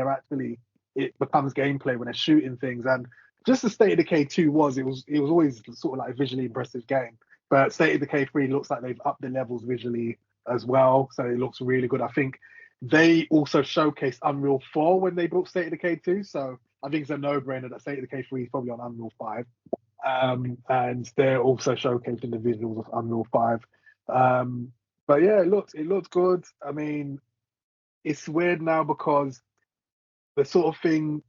it becomes gameplay when they're shooting things. And just the State of Decay 2 it was always sort of like a visually impressive game, but State of Decay 3 looks like they've upped the levels visually as well, so it looks really good. I think they also showcased Unreal 4 when they brought State of Decay 2, so I think it's a no-brainer that State of Decay 3 is probably on Unreal 5. And they're also showcasing the visuals of Unreal 5. But yeah, it looks good. I mean, it's weird now because the sort of thing,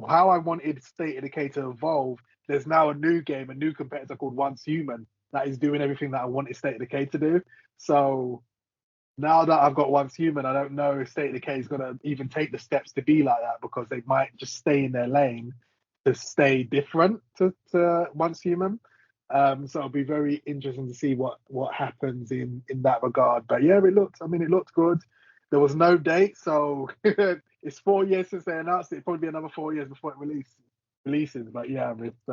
how I wanted State of Decay to evolve, there's now a new game, a new competitor called Once Human that is doing everything that I wanted State of Decay to do. So now that I've got Once Human, I don't know if State of Decay is going to even take the steps to be like that, because they might just stay in their lane to stay different to Once Human. So it'll be very interesting to see what happens in that regard. But yeah, it looks good. There was no date, so it's 4 years since they announced it. It'll probably be another 4 years before it releases. But yeah, it's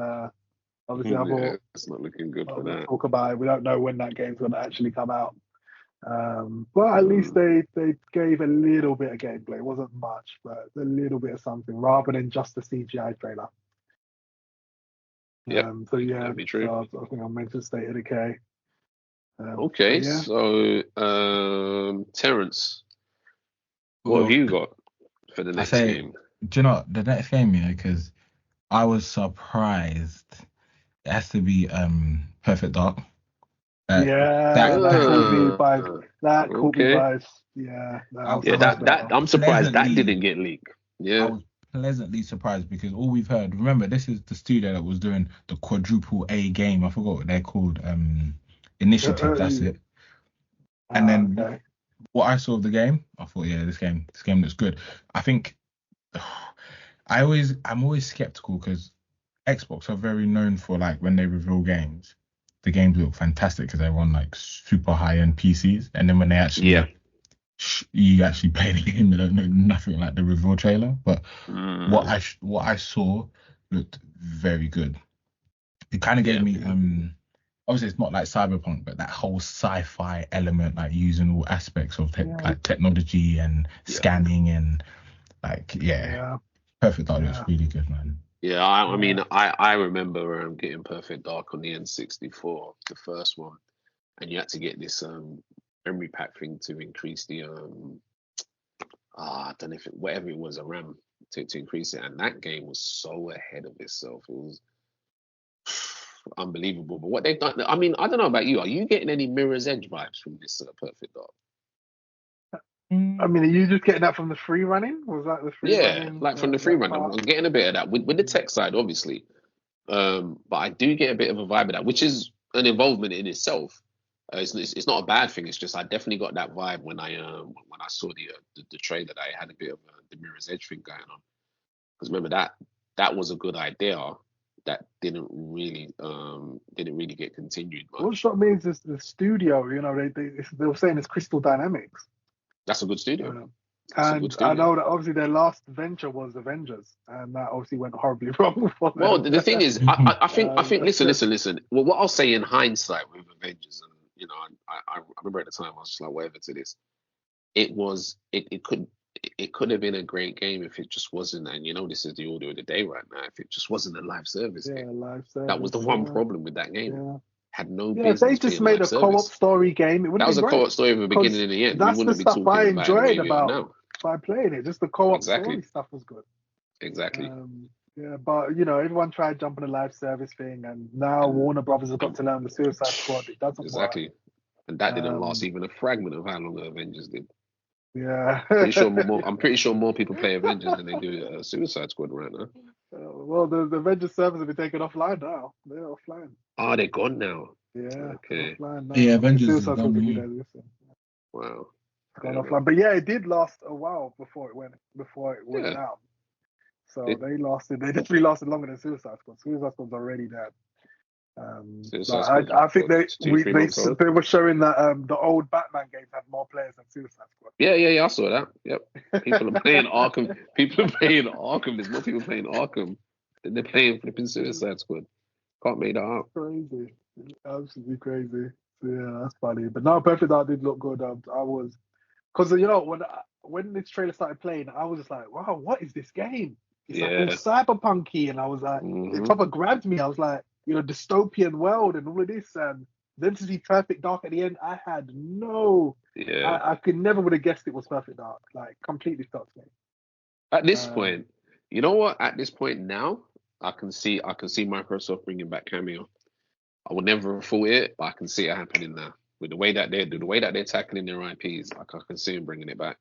obviously it's not looking good for that. Talk about it. We don't know when that game's going to actually come out. But at least they gave a little bit of gameplay. It wasn't much, but a little bit of something rather than just a CGI trailer. Yeah. So yeah, that'd be true. So I think I mentioned State of Decay. Okay, yeah. So Terence, what have you got for the next game? Do you know what, the next game? Because I was surprised. It has to be Perfect Dark. That caught me by I'm surprised that didn't get leaked. Yeah, I was pleasantly surprised because all we've heard. Remember, this is the studio that was doing the quadruple A game. I forgot what they're called. Initiative. That's it. And then what I saw of the game, I thought, yeah, this game looks good. I think I'm always skeptical because Xbox are very known for, like, when they reveal games, the games look fantastic because they're on like super high-end PCs, and then when they actually you actually play the game, they don't know nothing like the reveal trailer. But what I saw looked very good. It kind of gave me obviously it's not like Cyberpunk, but that whole sci-fi element, like using all aspects of like technology and scanning and like Perfect Dark looks really good, man. Yeah, I mean, I remember getting Perfect Dark on the N64, the first one, and you had to get this memory pack thing to increase the I don't know whatever it was, a RAM to increase it, and that game was so ahead of itself. It was unbelievable. But what they've done, I mean, I don't know about you. Are you getting any Mirror's Edge vibes from this Perfect Dark? I mean, are you just getting that from the free running? Was that the free running? Yeah, like from the free running. I'm getting a bit of that with the tech side, obviously. But I do get a bit of a vibe of that, which is an involvement in itself. It's not a bad thing. It's just I definitely got that vibe when I saw the trailer that I had a bit of the Mirror's Edge thing going on. Because remember that was a good idea that didn't really get continued much. What shocked me is the studio. They were saying it's Crystal Dynamics. That's a good studio. And I know that obviously their last venture was Avengers, and that obviously went horribly wrong for them. Well, the thing is, I think listen. Well, what I'll say in hindsight with Avengers, and I remember at the time I was just like, whatever to this. It could have been a great game if it just wasn't, and this is the order of the day right now. If it just wasn't a live service game, that was the one problem with that game. Yeah. Had no business. If they just made a co-op story game, it would. That was a co-op story from the beginning and the end. That's the stuff I enjoyed about by playing it. Just the co-op story stuff was good. Exactly. But everyone tried jumping a live service thing, and now Warner Brothers have got to learn the Suicide Squad. It doesn't work. And that didn't last even a fragment of how long the Avengers did. Yeah. I'm pretty sure more people play Avengers than they do Suicide Squad right now. Well, the Avengers servers have been taken offline now. They're offline. Oh, they're gone now. Yeah. Okay. Offline now. Yeah, Avengers is Suicide gone. Wow. Gone offline, but yeah, it did last a while before it went down. So they definitely lasted longer than Suicide Squad. Suicide Squad's already dead. Suicide Squad. I think they 2-3 months old. they were showing that the old Batman games had more players than Suicide Squad. Yeah, I saw that. Yep. People are playing Arkham. People are playing Arkham. There's more people playing Arkham than they're playing flipping Suicide Squad. Can't make that up. Crazy, absolutely crazy. So, yeah, that's funny. But no, Perfect Dark did look good. I was, because when this trailer started playing, I was just like, wow, what is this game? It's like all cyberpunky, and I was like, it proper grabbed me. I was like, dystopian world and all of this, and then to see Perfect Dark at the end, I had no. Yeah. I could never would have guessed it was Perfect Dark. Like, completely shocked me. At this point, you know what? At this point now, I can see Microsoft bringing back Cameo. I would never have thought it, but I can see it happening now. With the way that they're tackling their IPs, I can see them bringing it back.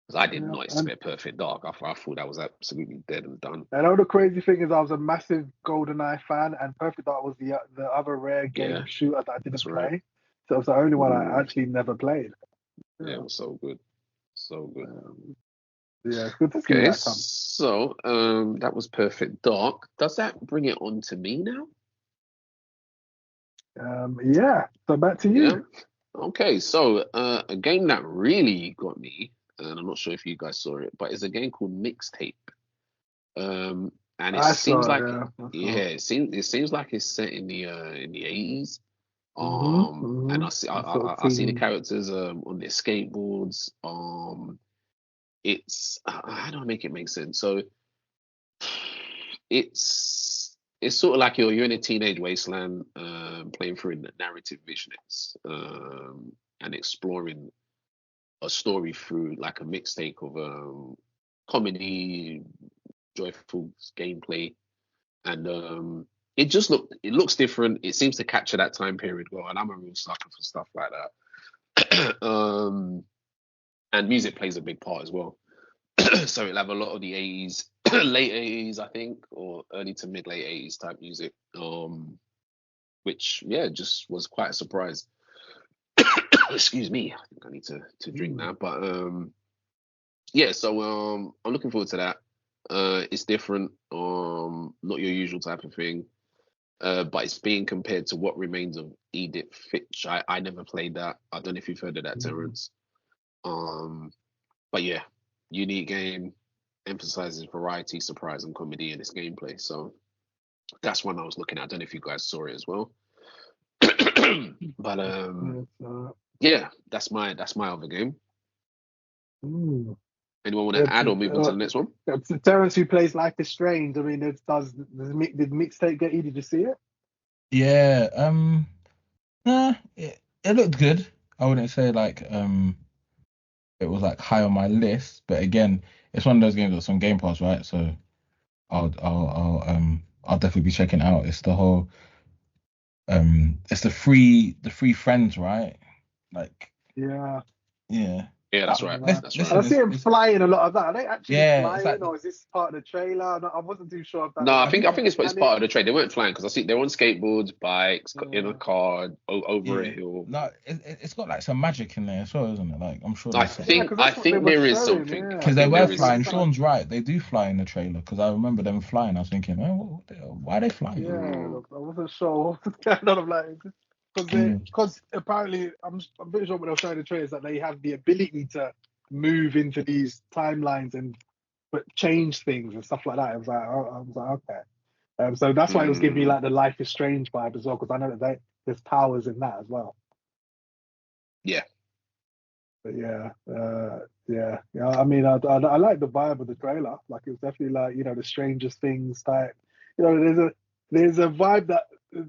Because I did not expect Perfect Dark. I thought that was absolutely dead and done. And all the crazy thing is, I was a massive GoldenEye fan, and Perfect Dark was the other rare game shooter that I didn't play. Right. So it was the only one I actually never played. Yeah, it was so good. So good. Yeah, good to see that come. So that was Perfect Dark. Does that bring it on to me now? Yeah. So back to you. Yeah. Okay, so a game that really got me, and I'm not sure if you guys saw it, but it's a game called Mixtape. And it seems like it seems like it's set in the 80s. And I see the characters on their skateboards. It's how do I make it make sense? So it's sort of like you're in a teenage wasteland, playing through narrative visions, and exploring a story through like a mixtape of comedy, joyful gameplay, and it looks different. It seems to capture that time period well, and I'm a real sucker for stuff like that. And music plays a big part as well. So it'll have a lot of the 80s, late 80s, I think, or early to mid late 80s type music. Which just was quite a surprise. Excuse me, I think I need to drink now. But so I'm looking forward to that. It's different, not your usual type of thing. But it's being compared to What Remains of Edith Finch. I never played that. I don't know if you've heard of that, Terrence. But yeah, unique game, emphasizes variety, surprise, and comedy in its gameplay. So that's one I was looking at. I don't know if you guys saw it as well. But that's my other game. Anyone want to add or move on to the next one? Terrence, who plays Life is Strange. I mean, did Mixtape get you? Did you see it? Yeah. It looked good. I wouldn't say like it was like high on my list, but again, it's one of those games that's on Game Pass, right? So I'll definitely be checking it out. It's the whole it's the free friends, right? Like yeah, that's right. That's right. I see him flying a lot of that. Are they actually flying, like, or is this part of the trailer? No, I wasn't too sure of that. No, I think it's part of the trailer. They weren't flying because I see they're on skateboards, bikes, in a car, over a hill. No, it's got like some magic in there as well, isn't it? Like I'm sure. I think there is something because they were flying. Sean's right. They do fly in the trailer because I remember them flying. I was thinking, why are they flying? Yeah, I wasn't sure what was going on. I'm like, because apparently I'm pretty sure what they'll show in the trailer is that they have the ability to move into these timelines but change things and stuff like that. I was like, okay. So that's why it was giving me like the Life is Strange vibe as well, because I know that there's powers in that as well. Yeah. But yeah. I mean, I like the vibe of the trailer. Like it was definitely like the Stranger Things type. There's a vibe that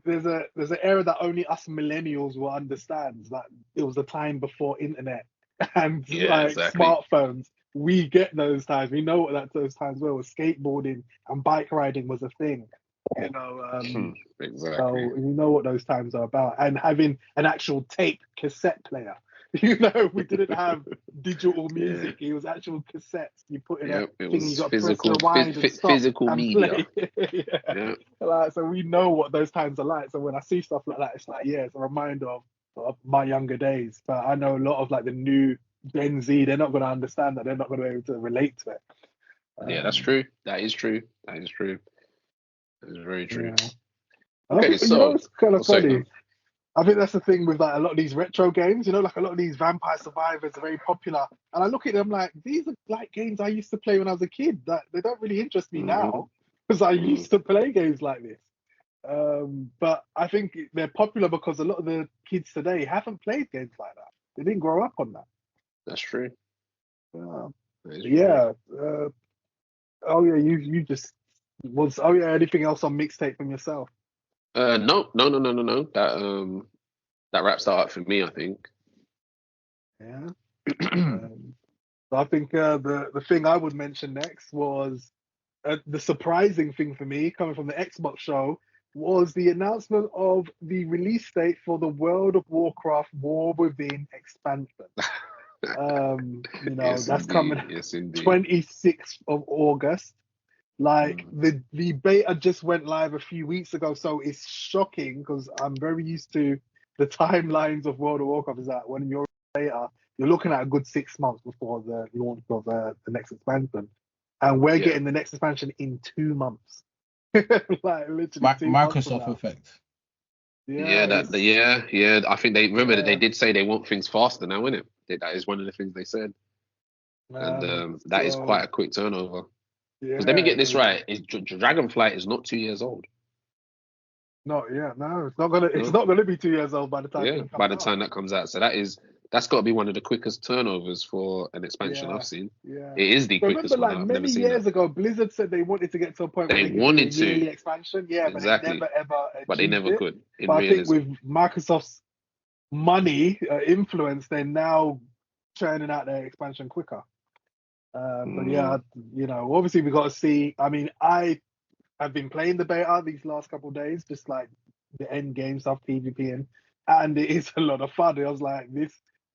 there's an era that only us millennials will understand. That it was a time before internet and smartphones. We get those times. We know what those times were. Skateboarding and bike riding was a thing. Exactly. So you know what those times are about. And having an actual tape cassette player. We didn't have digital music. It was actual cassettes. You put in it was physical media. So we know what those times are like. So when I see stuff like that, it's like, it's a reminder of my younger days. But I know a lot of like the new Gen Z, they're not going to understand that. They're not going to be able to relate to it. That's true. That is true. That is very true. Okay, you know, it's kind of sorry, funny. no. I think that's the thing with like a lot of these retro games, you know, like a lot of these Vampire Survivors are very popular. And I look at them like, these are like games I used to play when I was a kid. That they don't really interest me now because I used to play games like this. But I think they're popular because a lot of the kids today haven't played games like that. They didn't grow up on that. That's true. That is true. Oh yeah, you just was. Oh yeah, anything else on mixtape from yourself? No. That wraps that up for me, I think. Yeah. So I think the thing I would mention next was the surprising thing for me coming from the Xbox show was the announcement of the release date for the World of Warcraft War Within expansion. Yes, that's indeed. coming Yes, indeed. 26th of August. Like the beta just went live a few weeks ago, so it's shocking because I'm very used to the timelines of World of Warcraft. Is that when you're in beta, you're looking at a good 6 months before the launch of the next expansion, and we're getting the next expansion in 2 months. Like literally 2 months Microsoft effect. Yeah, I think they remember that they did say they want things faster now, innit? That is one of the things they said, and that is quite a quick turnover. Because let me get this right: Dragonflight is not 2 years old. No, it's not gonna. It's not gonna be 2 years old by the time. Yeah, by the time that comes out, so that's got to be one of the quickest turnovers for an expansion I've seen. Yeah, it is the quickest one. Like I've never many seen years that. ago, Blizzard said they wanted to get to a point where They they could wanted do a yearly to expansion. exactly, but they never ever but they achieved never it. could in But realism. I think with Microsoft's money influence, they're now churning out their expansion quicker. But yeah, obviously we got to see. I mean, I've been playing the beta these last couple of days, just like the end game stuff, PvP, and it is a lot of fun. I was like,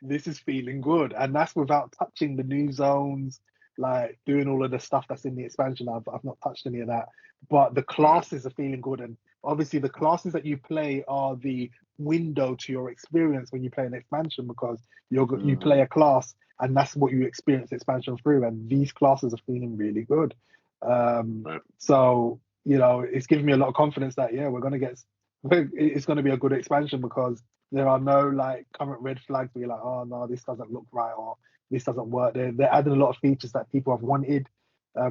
this is feeling good, and that's without touching the new zones, like doing all of the stuff that's in the expansion. I've not touched any of that, but the classes are feeling good, and obviously the classes that you play are the window to your experience when you play an expansion because you play a class and that's what you experience expansion through, and these classes are feeling really good. So it's giving me a lot of confidence that it's going to be a good expansion because there are no like current red flags where you're like, oh no, this doesn't look right or this doesn't work. They're adding a lot of features that people have wanted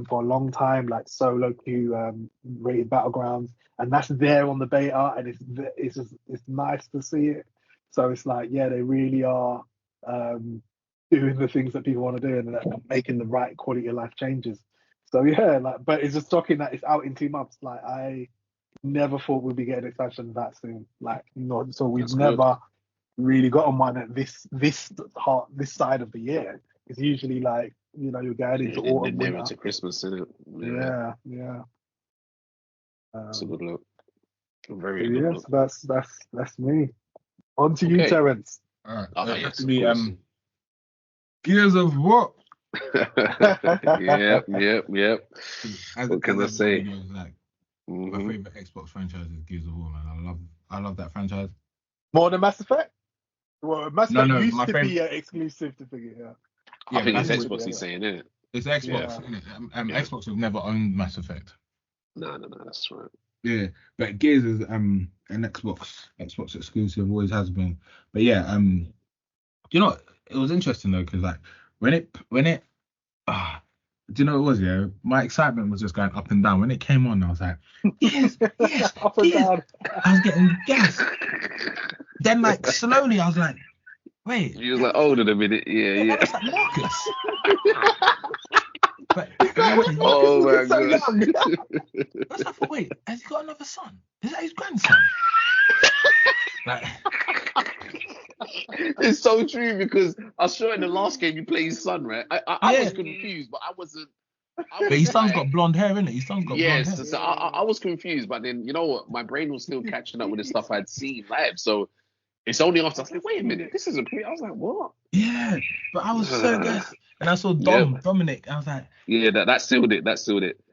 for a long time, like solo queue rated battlegrounds, and that's there on the beta, and it's nice to see it. So it's like, they really are doing the things that people want to do and making the right quality of life changes. So but it's just shocking that it's out in 2 months. Like I never thought we'd be getting expansion that soon. Like so we've never really gotten one at this side of the year. It's usually like you're going into autumn, nearer winter. to Christmas, isn't it? Yeah. That's a good look. Very good look. That's me. On to you, Terence. All right. It has to be Gears of War. Yep. What can I say? My favorite Xbox franchise is Gears of War, man. I love that franchise. More than Mass Effect? Well, Mass Effect used to be exclusive to figure. I think it's Xbox he's saying, isn't it? It's Xbox, isn't it? Xbox have never owned Mass Effect. No, that's right. Yeah, but Gears is an Xbox exclusive, always has been. But yeah, it was interesting though, because like when it do you know what it was? Yeah, my excitement was just going up and down. When it came on, I was like, yes, up and down. I was getting gas. Then like slowly, I was like, wait. You was like, hold on a minute, yeah. It's like Marcus. But oh my god! I thought, wait, has he got another son? Is that his grandson? Like, it's so true because I saw in the last game you play his son, right? I was confused, but I wasn't. But his son's got blonde hair, innit? His son's got blonde hair. So I was confused, but then you know what? My brain was still catching up with the stuff I'd seen live. So it's only after I was like, wait a minute, this isn't pre. I was like, what? Yeah, but I was so good. And I saw Dominic. I was like, yeah, that sealed it.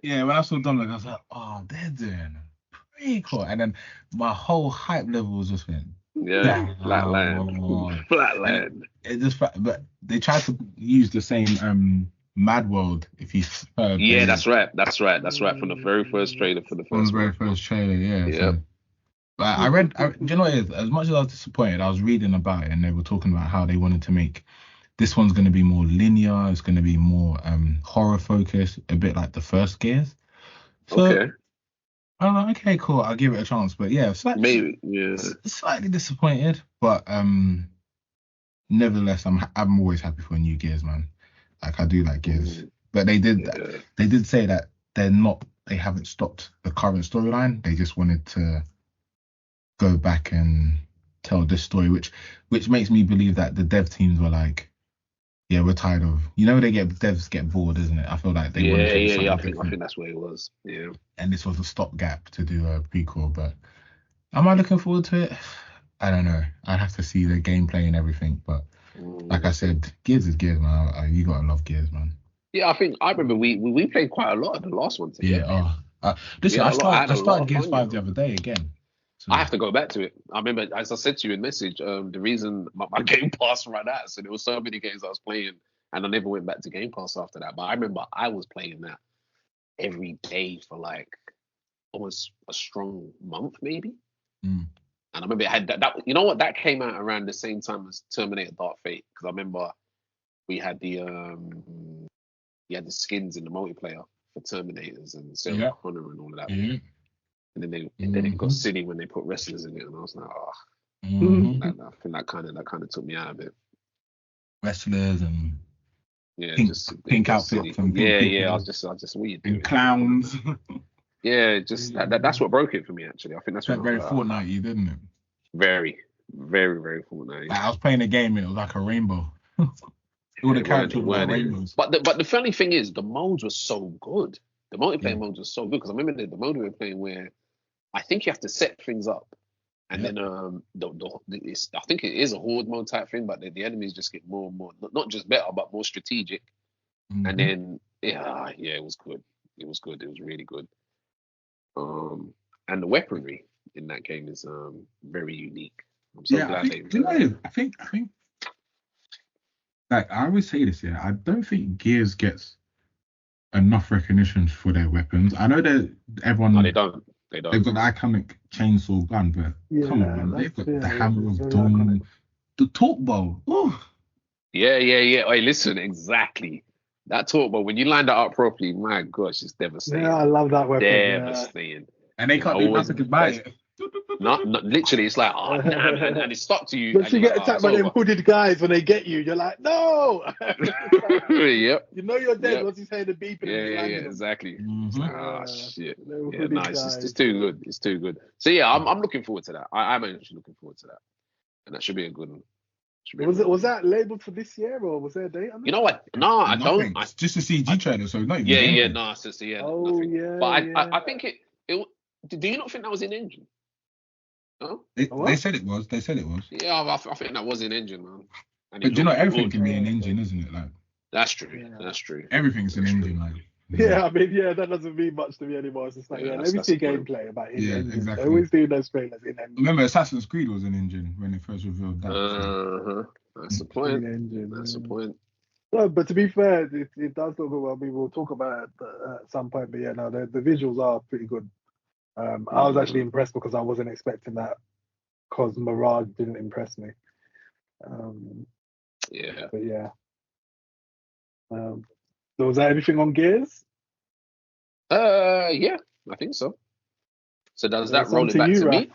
Yeah, when I saw Dominic, I was like, oh, they're doing pretty cool. And then my whole hype level was just went. Yeah, flatland. It just, but they tried to use the same Mad World. If you that's right. From the very first trailer for the first. From the very first trailer, yeah. Yeah. But I read, do you know what it is? As much as I was disappointed, I was reading about it and they were talking about how they wanted to make this one's going to be more linear. It's going to be more horror focused, a bit like the first Gears. So Okay. I'm like, okay, cool. I'll give it a chance. But yeah, Maybe. Yeah. slightly disappointed. But nevertheless, I'm always happy for new Gears, man. Like I do like Gears. But they did say that they haven't stopped the current storyline. They just wanted to go back and tell this story, which makes me believe that the dev teams were like, yeah, we're tired of, devs get bored, isn't it? I feel like they wanted to do something I different. think that's where it was. Yeah. And this was a stopgap to do a prequel. But am I looking forward to it? I don't know. I have to see the gameplay and everything. But like I said, Gears is Gears, man. You gotta love Gears, man. Yeah, I remember we played quite a lot of the last one together. Yeah. Listen, I started Gears 5 the other day again. So. I have to go back to it. I remember, as I said to you in message, the reason my Game Pass ran out, so there were so many games I was playing, and I never went back to Game Pass after that. But I remember I was playing that every day for like almost a strong month, maybe. And I remember it had that. You know what? That came out around the same time as Terminator Dark Fate, because I remember we had the skins in the multiplayer for Terminators and Sarah Connor and all of that. Yeah. And then it got silly when they put wrestlers in it, and I was like, I think that kind of took me out of it. Wrestlers and pink outfits and I was just weird. And clowns. Yeah, just that's what broke it for me actually. I think that's very Fortnite-y, didn't it? Very, very, very Fortnite. Like, I was playing a game and it was like a rainbow. All the characters were rainbows. But the funny thing is, the modes were so good. The multiplayer modes were so good, because I remember the mode we were playing where I think you have to set things up, and then I think it is a horde mode type thing, but the enemies just get more and more, not just better, but more strategic. And then it was good. It was good. It was really good. And the weaponry in that game is very unique. I'm so glad I think like I always say this, I don't think Gears gets enough recognition for their weapons. I know that everyone. No, they don't. They've got the iconic chainsaw gun, but come on, man. They've got the hammer of dawn, the torque bow. Ooh. Yeah. Hey, listen, exactly. That torque bow, when you line that up properly, my gosh, it's devastating. Yeah, I love that weapon. Devastating. And they can't do nothing to buy it. Not literally, it's like, oh damn, and it's stuck to you. But you get attacked by them hooded guys when they get you. You're like, no. Yep. You know you're dead once you say the beep. Yeah, exactly. Shit. It's too good. It's too good. So yeah, I'm looking forward to that. I'm actually looking forward to that, and that should be a good one. Was that labeled for this year, or was there a date on it? You know what? No, I don't. It's just a CG trailer, so not even. Nothing. But I think it. Do you not think that was in engine? No? They said it was. Yeah, I think that was in engine, man. And but you know, everything can be an engine, isn't it? Like that's true. Yeah. That's true. Everything's an engine, like. Yeah, I mean, that doesn't mean much to me anymore. It's just like, let me see gameplay about it. Yeah, exactly. I always do those trailers in engine. Remember, Assassin's Creed was an engine when they first revealed that. That's the point. That's the point. No, but to be fair, it does look good. Well, we will talk about it at some point. But yeah, no, the visuals are pretty good. I was actually impressed because I wasn't expecting that, because Mirage didn't impress me. But yeah. So was that everything on Gears? Yeah, I think so. So does that roll it back to me?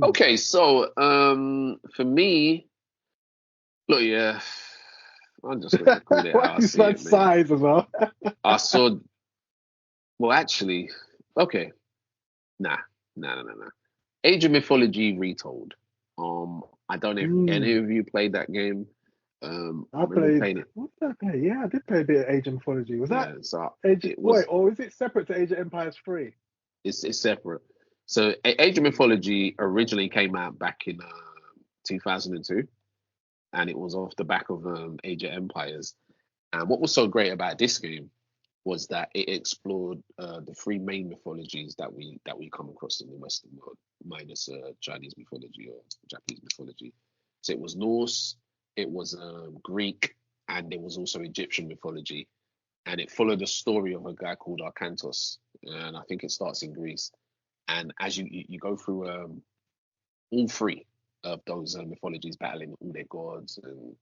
Okay, so for me, look, I'm just gonna call it. What is that size as well? I saw. Well, actually, okay. Nah. Age of Mythology Retold. I don't know if any of you played that game. I played it. What did I play? Yeah, I did play a bit of Age of Mythology. Was that or is it separate to Age of Empires 3? It's separate. So Age of Mythology originally came out back in 2002, and it was off the back of Age of Empires. And what was so great about this game was that it explored the three main mythologies that we come across in the Western world, minus Chinese mythology or Japanese mythology. So it was Norse, it was Greek, and there was also Egyptian mythology. And it followed the story of a guy called Arkantos, and I think it starts in Greece. And as you go through all three of those mythologies, battling all their gods and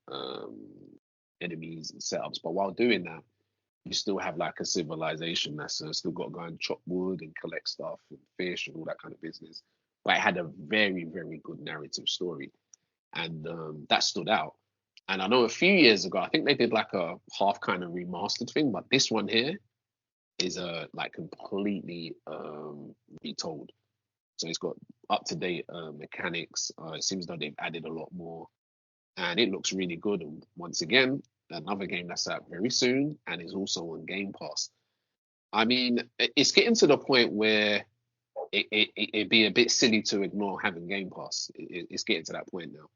enemies and setups. But while doing that, you still have like a civilization that's still got to go and chop wood and collect stuff and fish and all that kind of business. But it had a very, very good narrative story, and that stood out. And I know a few years ago, I think they did like a half kind of remastered thing, but this one here is like completely retold. So it's got up to date mechanics. It seems like they've added a lot more, and it looks really good. And once again, another game that's out very soon and is also on Game Pass. I mean, it's getting to the point where it'd be a bit silly to ignore having Game Pass. It's getting to that point now.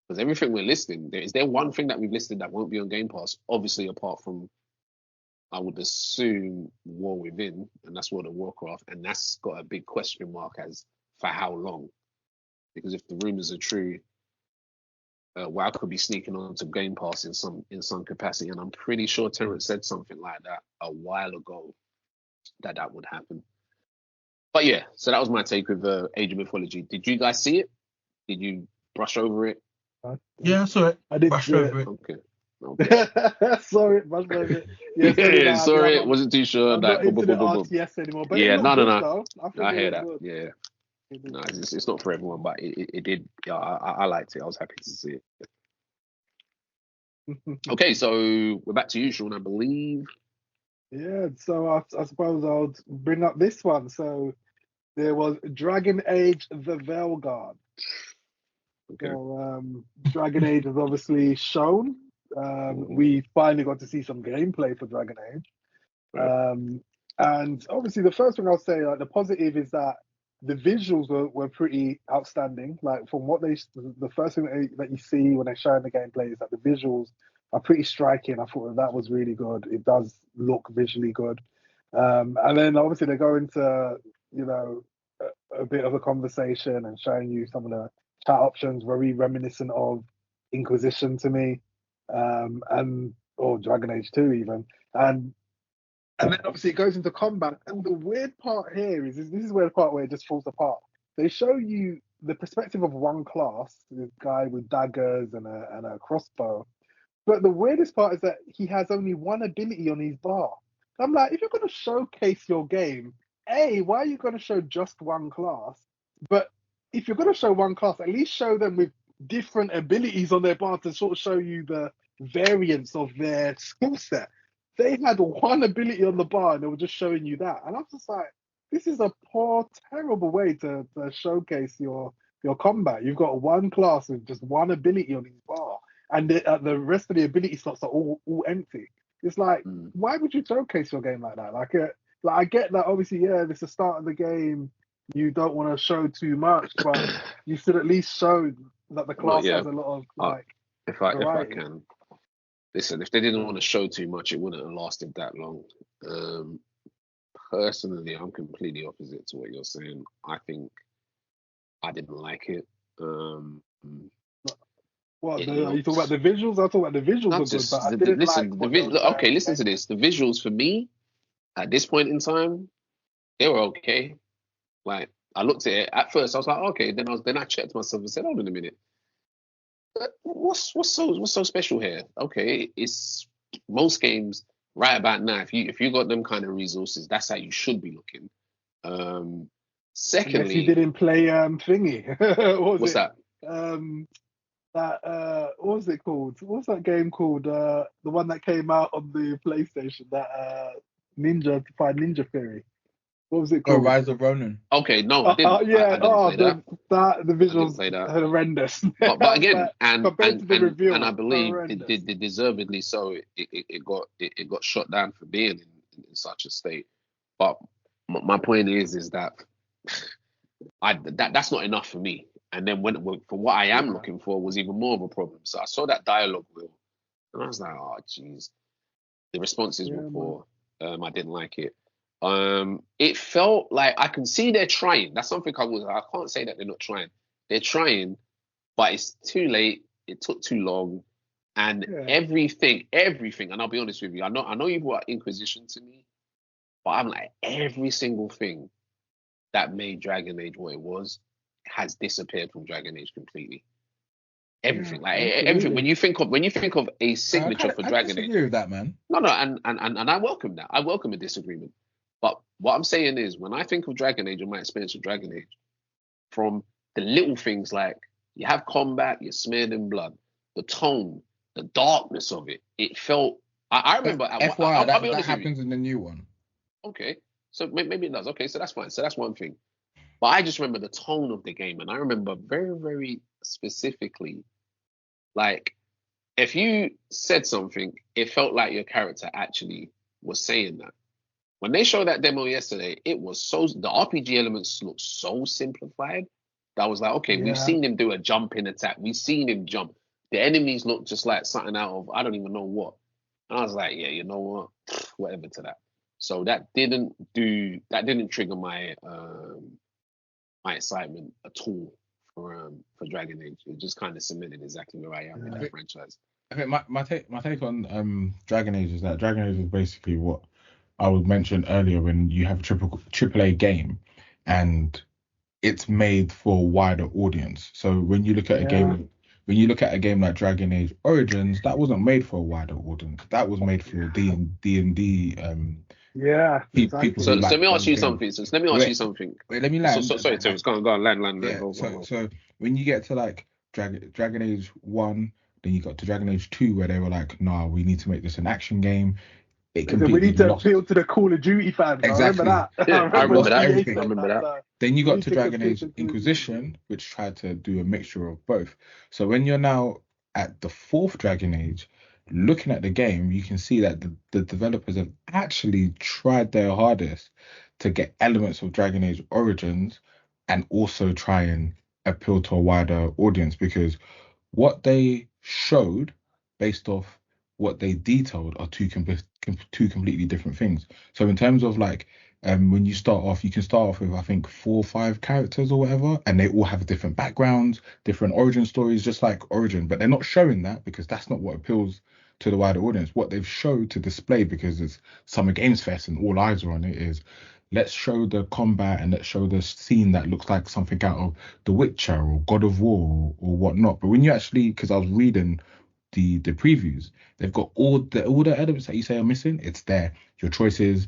Because everything we're listing, is there one thing that we've listed that won't be on Game Pass? Obviously, apart from, I would assume, War Within, and that's World of Warcraft, and that's got a big question mark as for how long. Because if the rumors are true, WoW could be sneaking onto Game Pass in some capacity, and I'm pretty sure Terrence said something like that a while ago that would happen. But yeah, so that was my take with Age of Mythology. Did you guys see it? Did you brush over it? Yeah, I saw it. I didn't Brushed see over it. it. Okay. Saw it, brushed over it. Yeah, sorry, wasn't too sure. I'm not into the RTS anymore, but yeah, it looked no. good, though. I hear it that. good. Yeah. No, it's not for everyone, but it did. Yeah, I liked it. I was happy to see it. Okay, so we're back to you, Sean, I believe. Yeah, so I suppose I'll bring up this one. So there was Dragon Age: The Veilguard. Okay. So Dragon Age is obviously shown. We finally got to see some gameplay for Dragon Age. And obviously the first thing I'll say, like the positive is that the visuals were pretty outstanding. Like from what the first thing that you see when they're showing the gameplay is that the visuals are pretty striking. I thought that was really good. It does look visually good. And then obviously they go into, a bit of a conversation and showing you some of the chat options, very reminiscent of Inquisition to me, or Dragon Age 2 even. And then obviously it goes into combat. And the weird part here is this is where the part where it just falls apart. They show you the perspective of one class, this guy with daggers and a crossbow. But the weirdest part is that he has only one ability on his bar. I'm like, if you're going to showcase your game, why are you going to show just one class? But if you're going to show one class, at least show them with different abilities on their bar to sort of show you the variance of their skill set. They had one ability on the bar and they were just showing you that. And I'm just like, this is a poor, terrible way to showcase your combat. You've got one class with just one ability on his bar, and the rest of the ability slots are all empty. It's like, why would you showcase your game like that? Like I get that obviously, yeah, this is the start of the game. You don't want to show too much, but you should at least show that the class has a lot of if I variety. can. Listen, if they didn't want to show too much, it wouldn't have lasted that long. Personally, I'm completely opposite to what you're saying. I think I didn't like it. Are you talking about the visuals? I thought about the visuals are good, but I didn't like okay, listen to this. The visuals for me, at this point in time, they were okay. Like, I looked at it, at first I was like, okay, then I checked myself and said, hold on a minute. What's so special here? Okay, it's most games right about now. If you got them kind of resources, that's how you should be looking. Secondly, unless you didn't play thingy. What's that? What was it called? What's that game called? The one that came out on the PlayStation. That Ninja Theory. What was it called? Oh, Rise of Ronin. Okay, no, I didn't. I didn't play that. The visuals are horrendous. But again, like, and I believe it deservedly so. It got shot down for being in such a state. But my point is that that's not enough for me. And then for what I am looking for was even more of a problem. So I saw that dialogue wheel, and I was like, oh jeez, the responses were poor. I didn't like it. It felt like I can see they're trying. That's something I can't say that they're not trying. They're trying, but it's too late. It took too long, and everything. And I'll be honest with you. I know you've got Inquisition to me, but I'm like every single thing that made Dragon Age what it was has disappeared from Dragon Age completely. Everything, Yeah, like absolutely. everything. When you think of a signature for Dragon Age, I disagree with that, man. no, and I welcome that. I welcome a disagreement. But what I'm saying is, when I think of Dragon Age and my experience of Dragon Age, from the little things like you have combat, you're smeared in blood, the tone, the darkness of it, it felt. I remember. FYI, I'll be that honest with happens in the new one. you. Okay, so maybe it does. Okay, so that's fine. So that's one thing. But I just remember the tone of the game, and I remember very, very specifically, like if you said something, it felt like your character actually was saying that. When they showed that demo yesterday, it was the RPG elements looked so simplified that I was like, okay, we've seen him do a jumping attack. We've seen him jump. The enemies look just like something out of, I don't even know what. And I was like, yeah, you know what? Whatever to that. So that didn't trigger my my excitement at all for Dragon Age. It just kind of cemented exactly where I am in that franchise. I think my take on Dragon Age is that Dragon Age is basically what I would mention earlier when you have a AAA game and it's made for a wider audience. So when you look at a game like Dragon Age Origins, that wasn't made for a wider audience. That was made for D&D people. So let me ask you something. Wait, let me land. Sorry, Terrence, go on, land. Yeah, so when you get to like Dragon Age 1, then you got to Dragon Age 2 where they were like, nah, we need to make this an action game. We need to appeal to the Call of Duty fans. Exactly. I remember that. Yeah, I remember that. Then you got to Dragon Age Inquisition, which tried to do a mixture of both. So when you're now at the 4th Dragon Age, looking at the game, you can see that the developers have actually tried their hardest to get elements of Dragon Age Origins and also try and appeal to a wider audience, because what they showed based off what they detailed are two completely different things. So in terms of like when you start off, you can start off with I think 4 or 5 characters or whatever, and they all have different backgrounds, different origin stories, just like Origin. But they're not showing that because that's not what appeals to the wider audience. What they've showed to display, because it's Summer Games Fest and all eyes are on it, is let's show the combat and let's show the scene that looks like something out of The Witcher or God of War or whatnot. But when you actually, because I was reading the previews, they've got all the elements that you say are missing. It's there. Your choices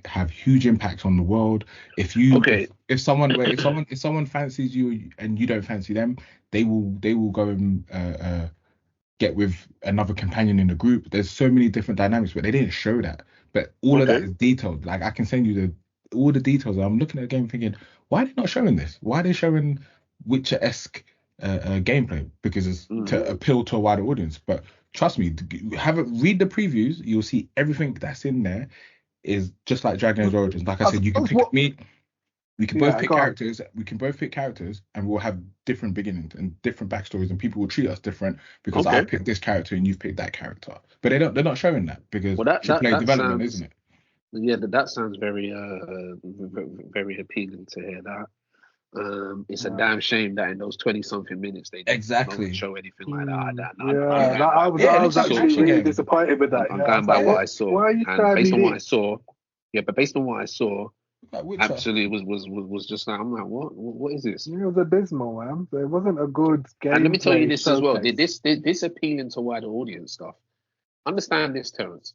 have huge impacts on the world. If someone fancies you and you don't fancy them, they will go and get with another companion in the group. There's so many different dynamics, but they didn't show that. But all of that is detailed. Like I can send you all the details. I'm looking at the game thinking, why are they not showing this? Why are they showing Witcher-esque gameplay? Because it's to appeal to a wider audience. But trust me, read the previews. You'll see everything that's in there is just like Dragon Age Origins. Like I said, you can pick me. We can both pick characters. We can both pick characters, and we'll have different beginnings and different backstories, and people will treat us different because I picked this character and you've picked that character. But they're not showing that because AAA development, isn't it? Yeah, that sounds very very appealing to hear that. It's a damn shame that in those 20-something minutes they didn't show anything like that. I was actually really disappointed with that. I'm going by what I saw. Why are you and based on what I saw, based on what I saw, absolutely was just like, I'm like, what is this? It was abysmal, man. It wasn't a good game. And let me tell you this as well. Did this appealing to wider audience stuff? Understand this, Terrence.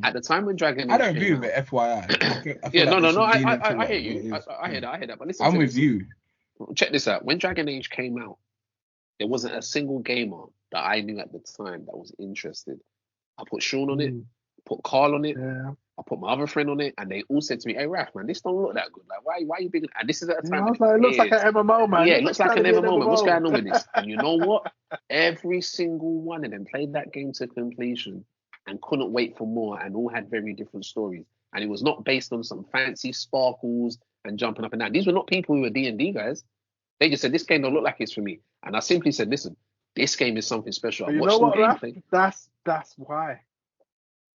At the time when Dragon Age I don't agree with it, FYI. I hear you. I hear that. But listen, I'm with you. Check this out. When Dragon Age came out, there wasn't a single gamer that I knew at the time that was interested. I put Sean on it, put Carl on it, I put my other friend on it, and they all said to me, "Hey, Raf, man, this don't look that good. Like, why are you big?" And this is at a time. I was like, it looks like an MMO, man. Yeah, it looks like an MMO, man. What's going on with this? And you know what? Every single one of them played that game to completion and couldn't wait for more, and all had very different stories. And it was not based on some fancy sparkles and jumping up and down. These were not people who were D&D guys. They just said, this game don't look like it's for me. And I simply said, listen, this game is something special. You know what, Raf? That's why.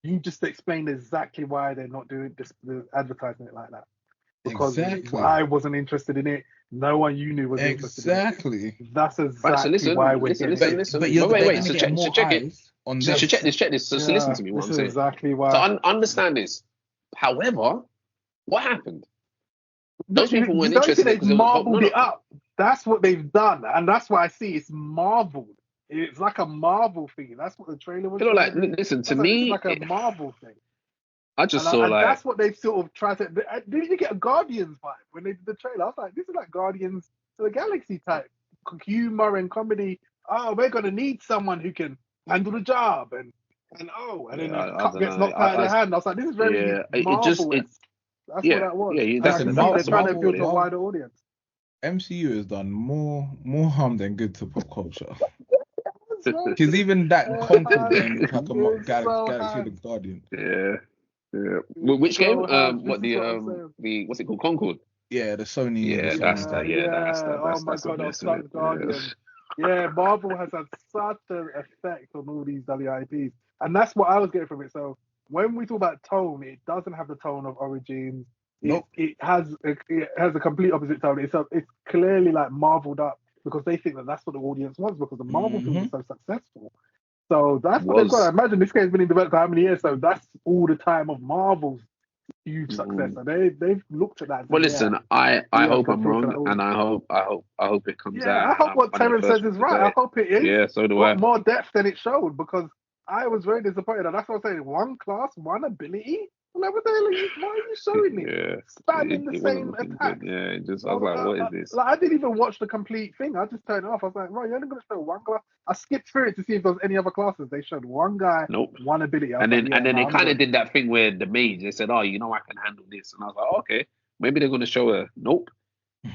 You just explained exactly why they're not doing this, advertising it like that. Because I wasn't interested in it. No one you knew was interested in it. That's exactly why we're getting it. But wait. So check it. Check this. So listen to me. What I'm saying. Exactly why. So understand this. However, what happened? Those people weren't interested. They marbled it up. that's what they've done, and that's what I see. It's Marvel. It's like a Marvel thing. That's what the trailer was. You know, like, trying to do. listen, to I was like, this is me, like a Marvel thing. I just saw, And like, that's what they've sort of tried to. Didn't you get a Guardians vibe when they did the trailer? I was like, this is like Guardians of the Galaxy type humor and comedy. Oh, we're gonna need someone who can handle the job, and then yeah, a I cup don't gets know. knocked out of their hand. I was like, this is very Yeah, Marvel-esque. That's what that was. yeah, And that's I can see Marvel- they're trying to appeal Marvel- to a wider audience. MCU has done more harm than good to pop culture. That's right. Because even that conquered them like a It's so Galaxy of the hard. Guardian. Yeah. Which So game? hard. What This is what I'm saying. the what's it called? Concord. Yeah, the Sony. Yeah, the that's Sony that. stuff. Yeah, that's Oh my that's a god, that mess, sucks, isn't it? Guardian. Yeah, Marvel has had such an effect on all these WIPs, and that's what I was getting from it. So when we talk about tone, it doesn't have the tone of Origins. Nope. It has a complete opposite tone. It's clearly like marveled up because they think that that's what the audience wants because the Marvel films are so successful. So that's what they've got. I imagine this game's been in development for how many years? So that's all the time of Marvel's huge success. So they've looked at that. Well, listen, I hope I'm appeal to that wrong, and audience. I hope it comes out. I hope what one of the Terrence first says is ones to right. get I it. hope it is. Yeah, so do I. Got more depth than it showed because I was very disappointed. And that's what I'm saying. One class, one ability. Like, what the hell why are you showing me? Yeah, Spamming the it wasn't same looking attack. good. Yeah, I was like, what is this? Like, I didn't even watch the complete thing. I just turned it off. I was like, right, you're only going to show one class. I skipped through it to see if there was any other classes. They showed one guy, Nope. one ability. And then they kind of did that thing where the mage, they said, oh, you know, I can handle this. And I was like, okay, maybe they're going to show her. Nope.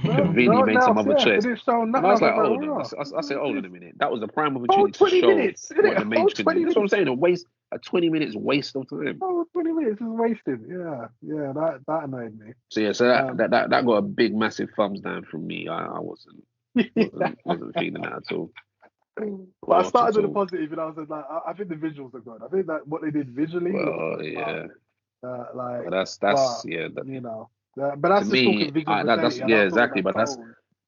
Conveniently made some other choice. They didn't show And nothing. I was like, oh, hold on. I said, hold on a minute. That was a prime oh, opportunity to 20 show minutes. what the mage can do. That's what I'm saying. A 20 minutes waste of time. Oh, 20 minutes is wasted. Yeah, that annoyed me. So yeah, so that got a big, massive thumbs down from me. I wasn't feeling that at all. But I started with a positive, and I was like, I think the visuals are good. I think that what they did visually. Well, yeah. Like that's you know. But that's just talking visual that's exactly. But that's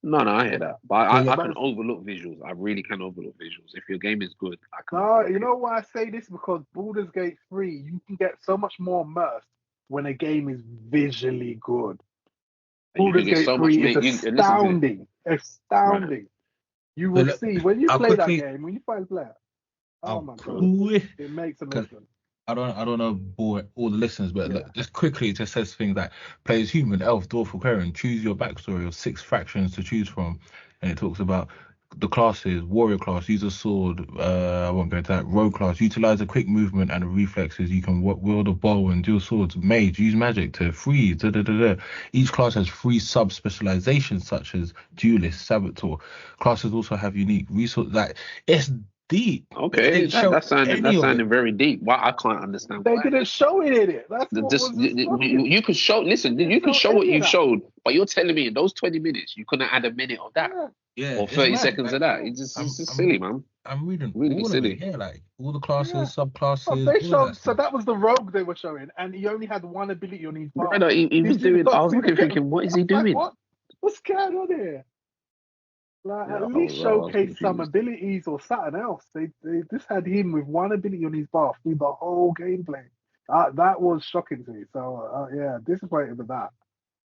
no, I hear that. But I can overlook visuals. I really can overlook visuals. If your game is good, I can. No, you know why I say this? Because Baldur's Gate 3, you can get so much more immersed when a game is visually good. Baldur's Gate 3 is astounding. Astounding. Right. You will see when you play that game, when you finally play it. Oh my god. It makes a difference. I don't know bore all the listeners, but just quickly it just says things like play as human, elf, dwarf, or cleric, choose your backstory or 6 factions to choose from. And it talks about the classes, warrior class, use a sword, I won't go into that, rogue class, utilize a quick movement and reflexes, you can wield a bow and dual swords, mage, use magic to freeze, Each class has 3 sub-specializations such as duelist, saboteur. Classes also have unique resources, like, it's deep. Okay, that's sounding very deep. Why I can't understand. They didn't show it in it. That's what you could show. Listen, you can show what you showed, but you're telling me in those 20 minutes you couldn't add a minute of that, or 30 seconds of that. It's just silly, man. I'm reading really all silly. Of it, like all the classes, subclasses. They showed, so that was the rogue they were showing, and he only had one ability on his bar. He was doing. I was thinking, what is he doing? What's going on here? Like, at least showcase some abilities or something else. They just had him with one ability on his bar through the whole gameplay. That was shocking to me. So disappointed with that.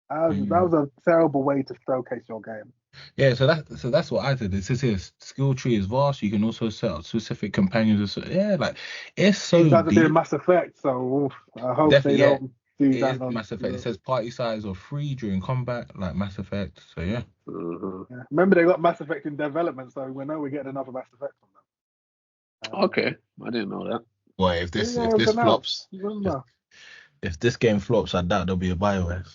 That was a terrible way to showcase your game. Yeah, so that's what I did. It says here, skill tree is vast. You can also set up specific companions. Like it's so deep. It doesn't do Mass Effect, so I hope they don't do that. Mass Effect. It says party size of 3 during combat, like Mass Effect. So yeah. Remember, they got Mass Effect in development, so we know we're getting another Mass Effect from them. Okay, I didn't know that. Well, if this flops, if this game flops, I doubt there'll be a BioWare.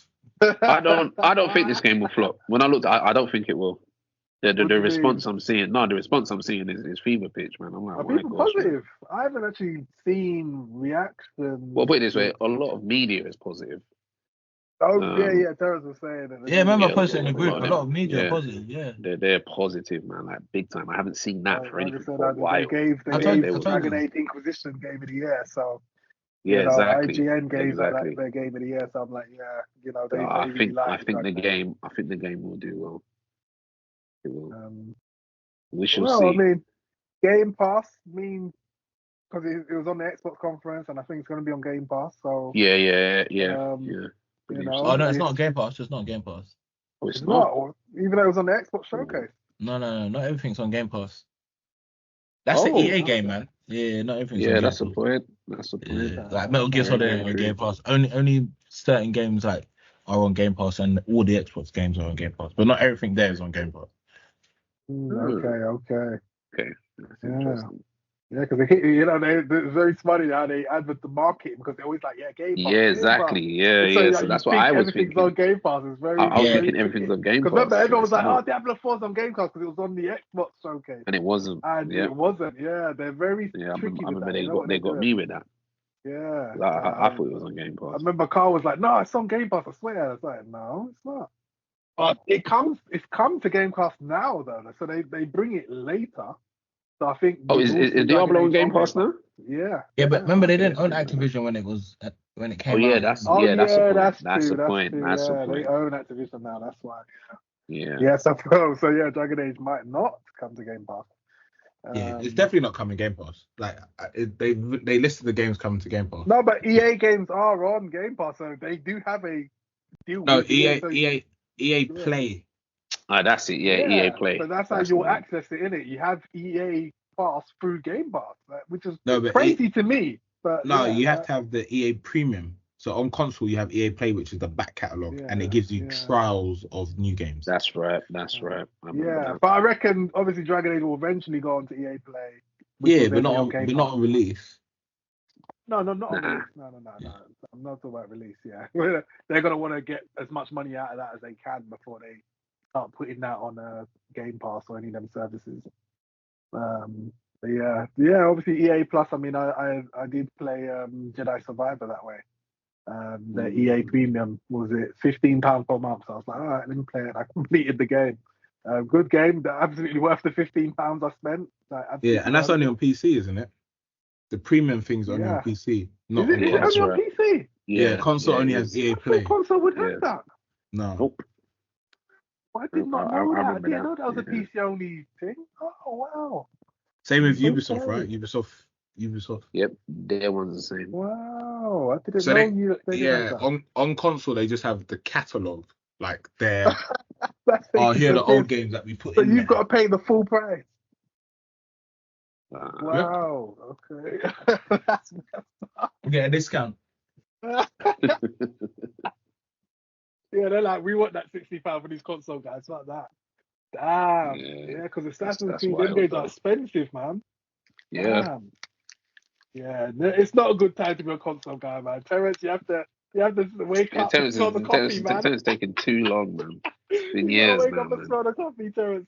I don't think this game will flop. When I looked, I don't think it will. The response I'm seeing, is fever pitch, man. I'm like, are people positive? I haven't actually seen reaction. Well, put it this way, a lot of media is positive. Oh Terrence was saying that. Yeah, remember I posted in the group. A lot of media are positive. Yeah, they're positive, man, like big time. I haven't seen that for anything for a while. They gave Dragon Age Inquisition Game of the Year, so. Yeah, exactly. IGN gave that their Game of the Year, so I'm like, I think the game will do well. It will. We shall see. I mean, Game Pass means because it was on the Xbox conference, and I think it's going to be on Game Pass. So yeah. You know, oh no, it's not Game Pass. It's not Game Pass. Oh, it's It's not. not, or even though it was on the Xbox Showcase. No, not everything's on Game Pass. That's the Oh, EA game, man. Yeah, not everything's on yeah, Game that's the Pass. point. That's the point. Yeah, like Metal Gear Solid ain't on Game Pass. Only certain games like are on Game Pass, and all the Xbox games are on Game Pass, but not everything there is on Game Pass. Okay. Okay, that's Yeah. interesting. Yeah, because it's very funny how they advert the market because they're always like, Game Pass. Yeah, Game exactly. Pass. Yeah, So yeah. yeah, So you that's what think I was everything's thinking. on Game Pass. It's very, I was very thinking everything's on Game Pass. Because remember, everyone was It's like, not. Diablo 4's on Game Pass because it was on the Xbox Showcase. And it wasn't. And Yeah. it wasn't. Yeah, they're very Yeah, I tricky with remember that. they got me with that. Yeah. I thought it was on Game I Pass. remember Carl was like, no, it's on Game Pass, I swear. I was like, no, it's not. But it's come to Game Pass now, though. So they bring it later. So I think. Oh, is Diablo on Game Pass now? Yeah. Yeah, but remember they didn't own Okay. Activision when it came Oh yeah, out. that's Oh, that's the point. that's That's true. the point. True. That's the They point. own Activision now. That's why. Yeah. Yes, I suppose. So yeah, Dragon Age might not come to Game Pass. Yeah, it's definitely not coming Game Pass. Like they listed the games coming to Game Pass. No, but EA games are on Game Pass, so they do have a deal. No, with EA Play. That's it. Yeah, EA Play. So that's how you'll access it, innit? You have EA Pass through Game Pass, which is crazy to me. But you have to have the EA Premium. So on console, you have EA Play, which is the back catalogue, and it gives you trials of new games. That's right. But I reckon obviously Dragon Age will eventually go on to EA Play. Yeah, but not on release. No, not on release. No. I'm not talking about release. Yeah, they're gonna want to get as much money out of that as they can before they start putting that on Game Pass or any of them services. But yeah. Obviously EA Plus. I mean, I did play Jedi Survivor that way. The EA Premium was it £15 per month. So I was like, all right, let me play it. I completed the game. Good game. Absolutely worth the £15 I spent. Yeah, and that's only on PC, isn't it? The premium thing's only on PC. Not is it only on PC? Yeah, console only has EA Play. Console would have that. No. Nope. I did not know that. I didn't know that was a PC only thing. Oh wow. Same with Ubisoft, right? Ubisoft. Yep, their one's the same. Wow, I didn't know they did that. On console they just have the catalog, like here are the old games that we put in. So you've got to pay the full price. Wow. Yep. Okay. That's we get a discount. Yeah, they're like, we want that £60 for these console guys, like that. Damn. Yeah, because Assassin's Creed, them games are expensive, man. Yeah. Damn. Yeah, it's not a good time to be a console guy, man. Terrence, you have to wake up and smell the coffee, man. Terrence taking too long, man. It's been you years wake now, up and smell the coffee, Terrence.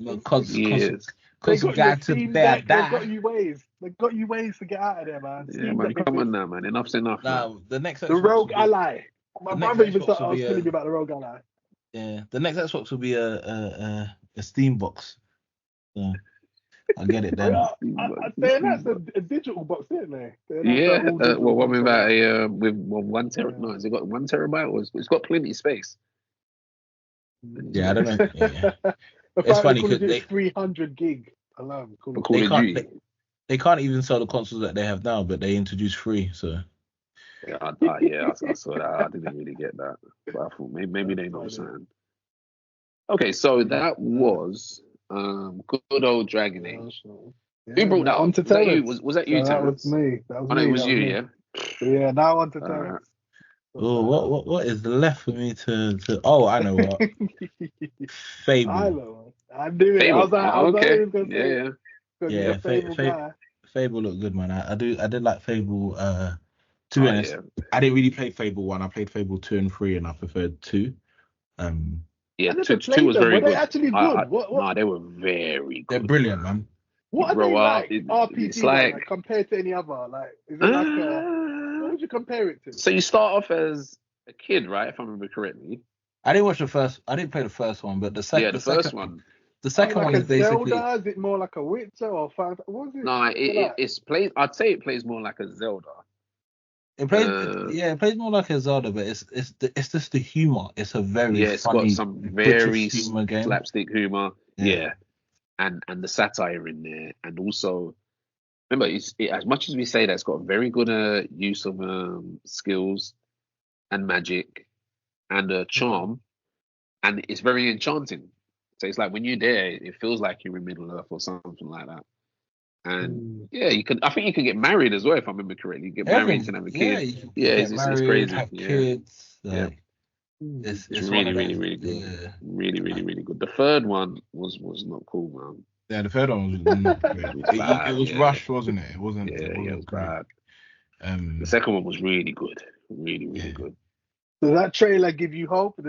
Years. They've got you ways. They've got you ways to get out of there, man. Yeah, man. Come on now, man. Enough's enough. Now, the next the Rogue Ally. My brother even started telling me about the Rogue Ally. Yeah, the next Xbox will be a Steam box. So I'll get it then. That's a digital box, isn't it? What about with 1 terabyte? No, has it got 1 terabyte? It's got plenty of space. Yeah, I don't know. Yeah. It's funny because it's 300 gig alone. They can't even sell the consoles that they have now, but they introduced free. So yeah, I saw that. I didn't really get that, but I thought maybe they know something. Okay, so that was good old Dragon Age. Who brought that on to Terrence? Was that you, Terrence? That was me. It was you, yeah. Yeah, now on to Terrence. Oh, what is left for me to? Oh, I know what. Fable. I knew it. Fable. I was okay. Yeah. Fable looked good, man. I did like Fable. To be honest, I didn't really play Fable 1. I played Fable 2 and 3, and I preferred 2. Yeah, 2 was very good. Were they actually good? No, they were very good. They're brilliant, man. What are they like? RPG it's like compared to any other? Like, is it like what would you compare it to? So you start off as a kid, right? If I remember correctly. I didn't play the first one, but the second. Yeah, the first one. The second one is basically. Zelda? Is it more like a Witcher or Final? What is it? No, it's plays. I'd say it plays more like a Zelda. It plays more like a Zelda, but it's just the humor. It's a very it's funny, got some very humor slapstick humor. Yeah. And the satire in there, and also remember, as much as we say that it's got very good use of skills and magic and charm, and it's very enchanting. So it's like when you're there, it feels like you're in Middle Earth or something like that. And yeah, you could. I think you could get married as well, if I remember correctly. You get married, you can have a kid. You can Yeah, get it's married, crazy. have Yeah, kids. yeah. Like, it's really, really, really good. Yeah. Really, really, really good. The third one was not cool, man. Yeah, the third one was not great. It was rushed, wasn't it? It wasn't. Yeah, it was great. bad. The second one was really good. Really, really good. Does that trailer give you hope?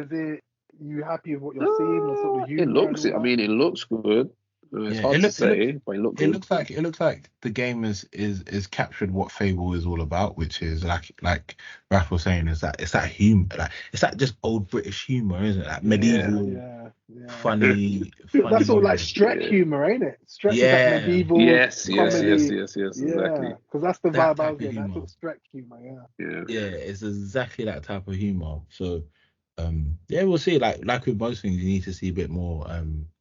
You happy with what you're seeing? Or sort of humor it looks good. It's hard to say, but it looks good. It looks like the game is captured what Fable is all about, which is like Raph was saying, it's that humor, like it's that just old British humor, isn't it? Like medieval, funny. That's all like Shrek humor, ain't it? Shrek is that medieval comedy. Yes, exactly. Because that's the vibe I was getting. That sort of Shrek humor, yeah, it's exactly that type of humor. So. We'll see. Like with most things, you need to see a bit more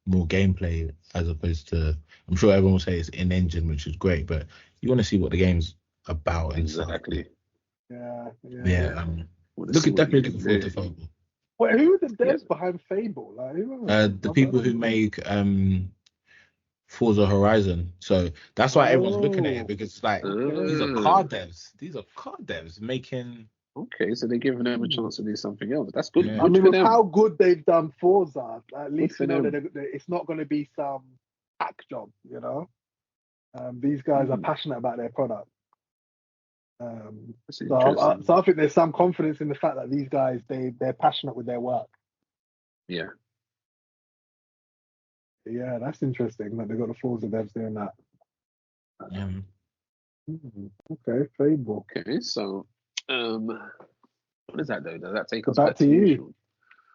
gameplay as opposed to. I'm sure everyone will say it's in engine, which is great, but you want to see what the game's about. Exactly. Definitely looking forward to Fable. Wait, who are the devs behind Fable? Like, who are the people who make Forza Horizon. So that's why everyone's looking at it, because it's like these are car devs. These are car devs making. Okay, so they're giving them a chance to do something else. That's good. I mean, with how good they've done Forza, at least you know that it's not going to be some hack job, you know? These guys are passionate about their product. So I think there's some confidence in the fact that these guys, they're passionate with their work. Yeah. Yeah, that's interesting that they've got the Forza devs doing that. Okay, Fable. Okay, so... what is that though? Does that take us back to you?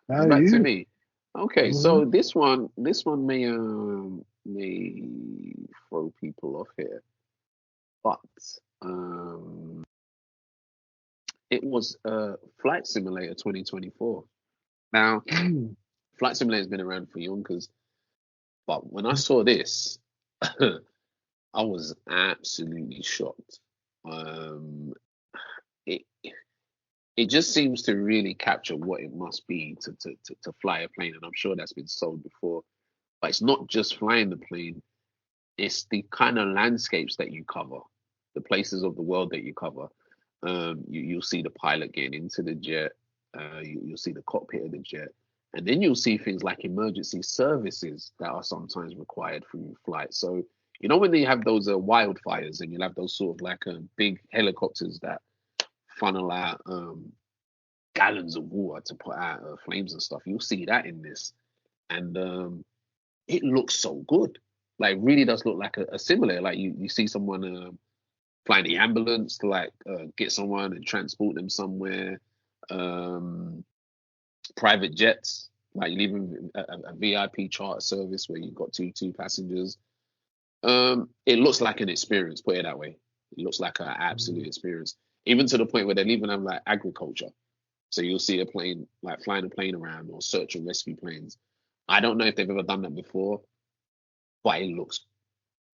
Back to me. Okay, so this one may throw people off here, but it was Flight Simulator 2024. Now, Flight Simulator has been around for yonkers, but when I saw this, I was absolutely shocked. It just seems to really capture what it must be to fly a plane. And I'm sure that's been sold before. But it's not just flying the plane. It's the kind of landscapes that you cover, the places of the world that you cover. You'll see the pilot getting into the jet. You'll see the cockpit of the jet. And then you'll see things like emergency services that are sometimes required for your flight. So, you know, when you have those wildfires and you'll have those sort of like big helicopters that funnel out gallons of water to put out flames and stuff. You'll see that in this, and it looks so good. Like, really does look like a simulator. Like you see someone flying the ambulance to like get someone and transport them somewhere. Private jets, like you leave a VIP charter service where you've got two passengers. It looks like an experience. Put it that way. It looks like an absolute experience. Even to the point where they'll even have like agriculture. So you'll see a plane, like flying a plane around, or search and rescue planes. I don't know if they've ever done that before, but it looks,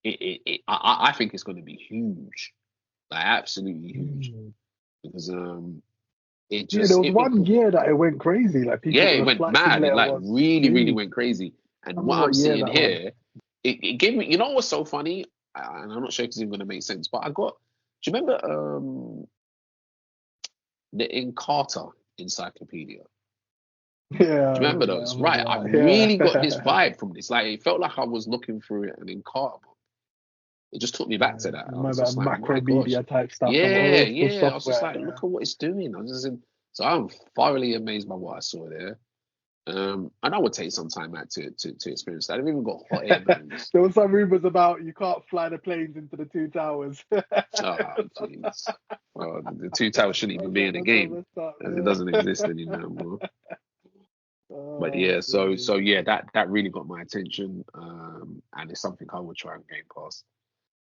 I think it's going to be huge. Like absolutely huge. Because it just... there was one year that it went crazy. Like people it went mad. It like really went crazy. And what I'm seeing here, it gave me, you know what's so funny? And I'm not sure if it's even going to make sense, but do you remember the Encarta encyclopedia? Yeah. Do you remember those? Right. I really got this vibe from this. Like, it felt like I was looking through an Encarta book. It just took me back to that. Macro media type stuff. Yeah. I was just like, look at what it's doing. So I'm thoroughly amazed by what I saw there. And I would take some time out to experience that. I've even got hot air balloons. There were some rumors about you can't fly the planes into the two towers. Oh, jeez. Well, the two towers shouldn't even be in the game, as it doesn't exist anymore. But yeah, so yeah, that really got my attention, and it's something I would try on Game Pass,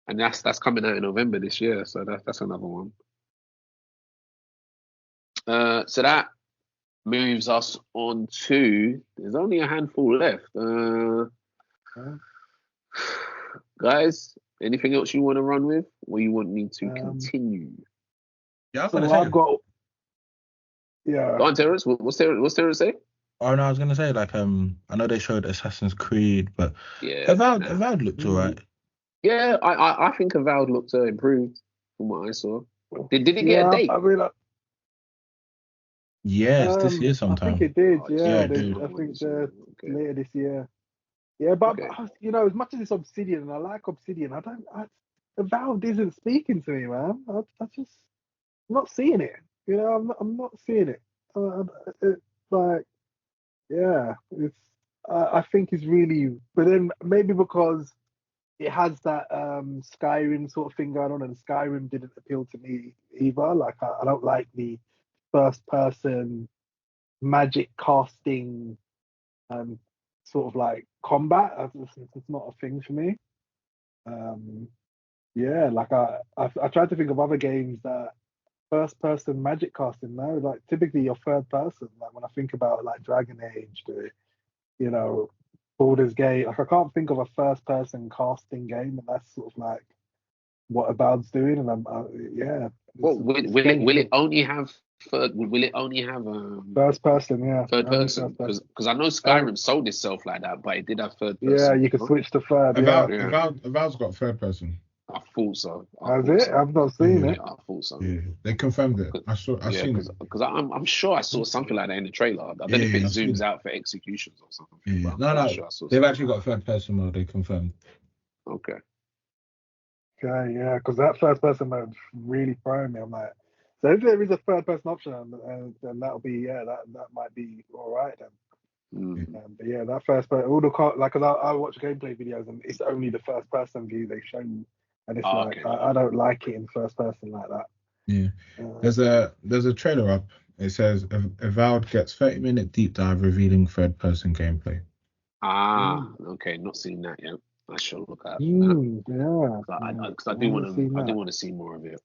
and that's coming out in November this year. So that's another one. So that moves us on to, there's only a handful left. Guys, anything else you want to run with, or you want me to continue? Yeah, I've got. Yeah. Go on, Terrence. What's Terrence say? Oh no, I was gonna say like I know they showed Assassin's Creed, but Yeah, Avowed looked alright. yeah. I think Avowed looked improved from what I saw. Did it get a date? I mean, Yes, this year I sometime. think it did. Oh, Yeah, Yeah, it did. I think Okay. later this year. Yeah, but Okay. as much as it's Obsidian, and I like Obsidian, Avowed isn't speaking to me, man. I just I'm not seeing it. I'm not seeing it. It's like, yeah, I think it's really, but then maybe because it has that Skyrim sort of thing going on, and Skyrim didn't appeal to me either. Like, I don't like the first person magic casting sort of like combat. It's not a thing for me. Um, yeah, like I tried to think of other games that first person magic casting. No, like typically you're third person. Like when I think about like Dragon Age, you know, Baldur's Gate. Like I can't think of a first person casting game, and that's sort of like what Abound's doing. And yeah. Well, It's getting will it me. only have third? Will it only have First person, yeah, third only person? first person. Because I know Skyrim sold itself like that, but it did have third Yeah, person. you could No? switch to third. Yeah, Yeah, Avowed's got third person. I thought so. has it? I've not seen Yeah, it. Yeah, I thought so. yeah. They confirmed it. I Yeah, seen it. because I'm sure I saw something like that in the trailer. I don't know if Yeah, it I've seen zooms it. out for executions or something, Yeah. but I'm No, pretty no. sure I saw They've something actually like got third person mode, they confirmed. that. Okay. Okay, yeah, because that first person mode's really throwing me. I'm like, so if there is a third person option, then that'll be that might be all right then. Mm. But yeah, that first person, all the like, cause I watch gameplay videos and it's only the first person view they show you, and it's Oh, like okay. I don't like it in first person like that. Yeah. Uh, There's a trailer up. It says Avowed gets 30-minute deep dive revealing third person gameplay. Okay. Not seen that yet. I shall look out for that. yeah, Because I I do want haven't seen to. I do that. want to see more of it.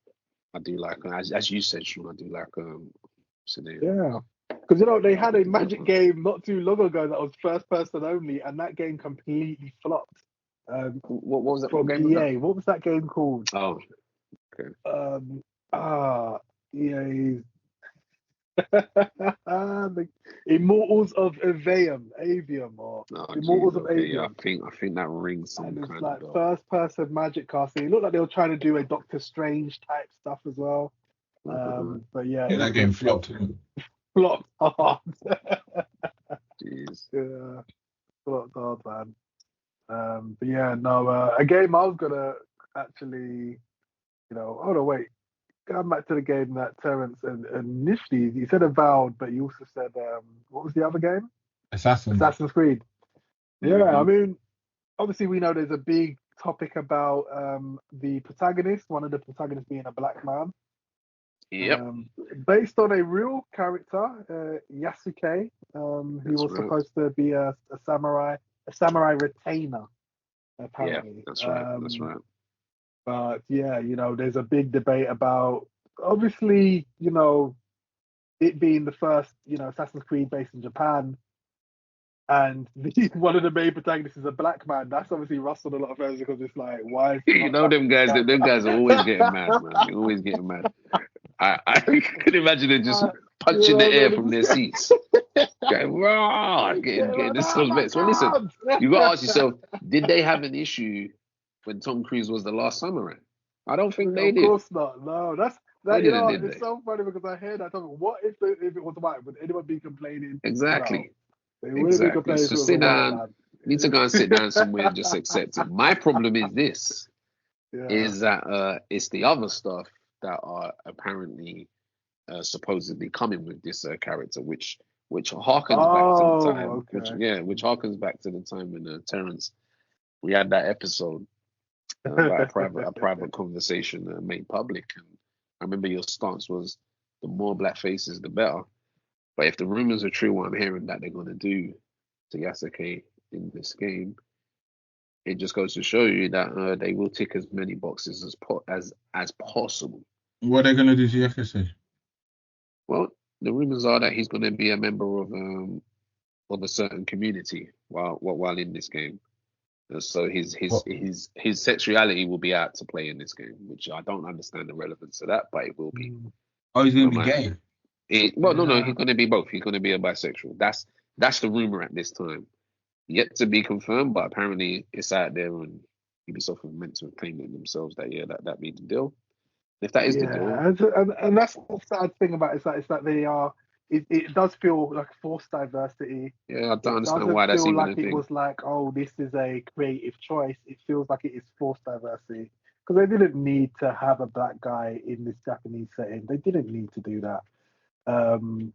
I do like, as you said, Sean. I do like what's the name? Yeah. Because they had a Magic game not too long ago that was first person only, and that game completely flopped. What was it? What From game was that? EA. What was that game called? Oh, okay. EA. The Immortals of Avium or Oh, jeez. Immortals of Okay. Yeah, Avium. I think that rings some And it's kind of like bell. first person magic casting. It looked like they were trying to do a Doctor Strange type stuff as well. Mhm. But yeah, Yeah, that game flopped. flopped hard. Jeez. Yeah, flopped hard, man. But yeah, no, a game I was gonna actually, hold on, wait. Going back to the game that Terrence and initially he said Avowed, but he also said what was the other game? Assassin's Creed. Yeah, I Mhm. mean, obviously we know there's a big topic about the protagonist, one of the protagonists being a black man. Yep. Based on a real character, Yasuke, who That's was right. supposed to be a samurai retainer, Yeah. apparently. That's right. That's right. But yeah, there's a big debate about obviously, it being the first, Assassin's Creed based in Japan, and one of the main protagonists is a black man. That's obviously rustled a lot of feathers because it's like, why is he You not know black them in guys. Japan? Them guys are always getting mad, man. They're always getting mad. I can imagine them just punching the air from their seats, going raw, getting this sort of So listen, you got to ask yourself: did they have an issue when Tom Cruise was the last samurai? I don't think they Of did. course not. No, that's They that. didn't, did It's they? so funny because I hear that. What if it was white? Would anyone be complaining? No, Exactly. they wouldn't be Exactly. complaining if So it was a sit white down. man. You need to go and sit down somewhere and just accept it. My problem is this: Yeah. is that it's the other stuff that are apparently supposedly coming with this character, which harkens back to the time, Oh, which okay. which harkens back to the time when Terrence we had that episode about a private conversation made public, and I remember your stance was the more black faces, the better. But if the rumors are true, what I'm hearing that they're going to do to Yasuke in this game, it just goes to show you that they will tick as many boxes as possible. What are they gonna do to Yakase? Well, the rumors are that he's going to be a member of a certain community while in this game. So What? his sexuality will be out to play in this game, which I don't understand the relevance of that, but it will be. Oh, he's gonna No be matter. gay. No, Yeah. he's going to be both. He's going to be a bisexual. That's the rumor at this time. Yet to be confirmed, but apparently it's out there, and Ubisoft are meant to have claimed it themselves that that be the deal. If that is the deal, and that's the sad thing about it, is that they are. It does feel like forced diversity. yeah, I don't It understand doesn't why that's feel even a like it thing. was like, oh, this is a creative choice. It feels like it is forced diversity because they didn't need to have a black guy in this Japanese setting. They didn't need to do that. And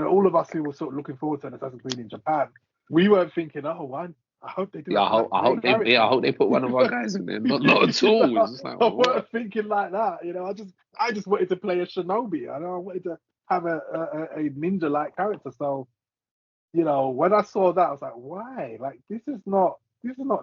all of us who were sort of looking forward to an Assassin's Creed in Japan, we weren't thinking, oh, I hope they do Yeah, a black character. I hope they put one of our guys in there. Not at all. It's just like, I what? weren't thinking like that. I just wanted to play a shinobi. I wanted to have a ninja-like character. So, when I saw that, I was like, why? Like, this is not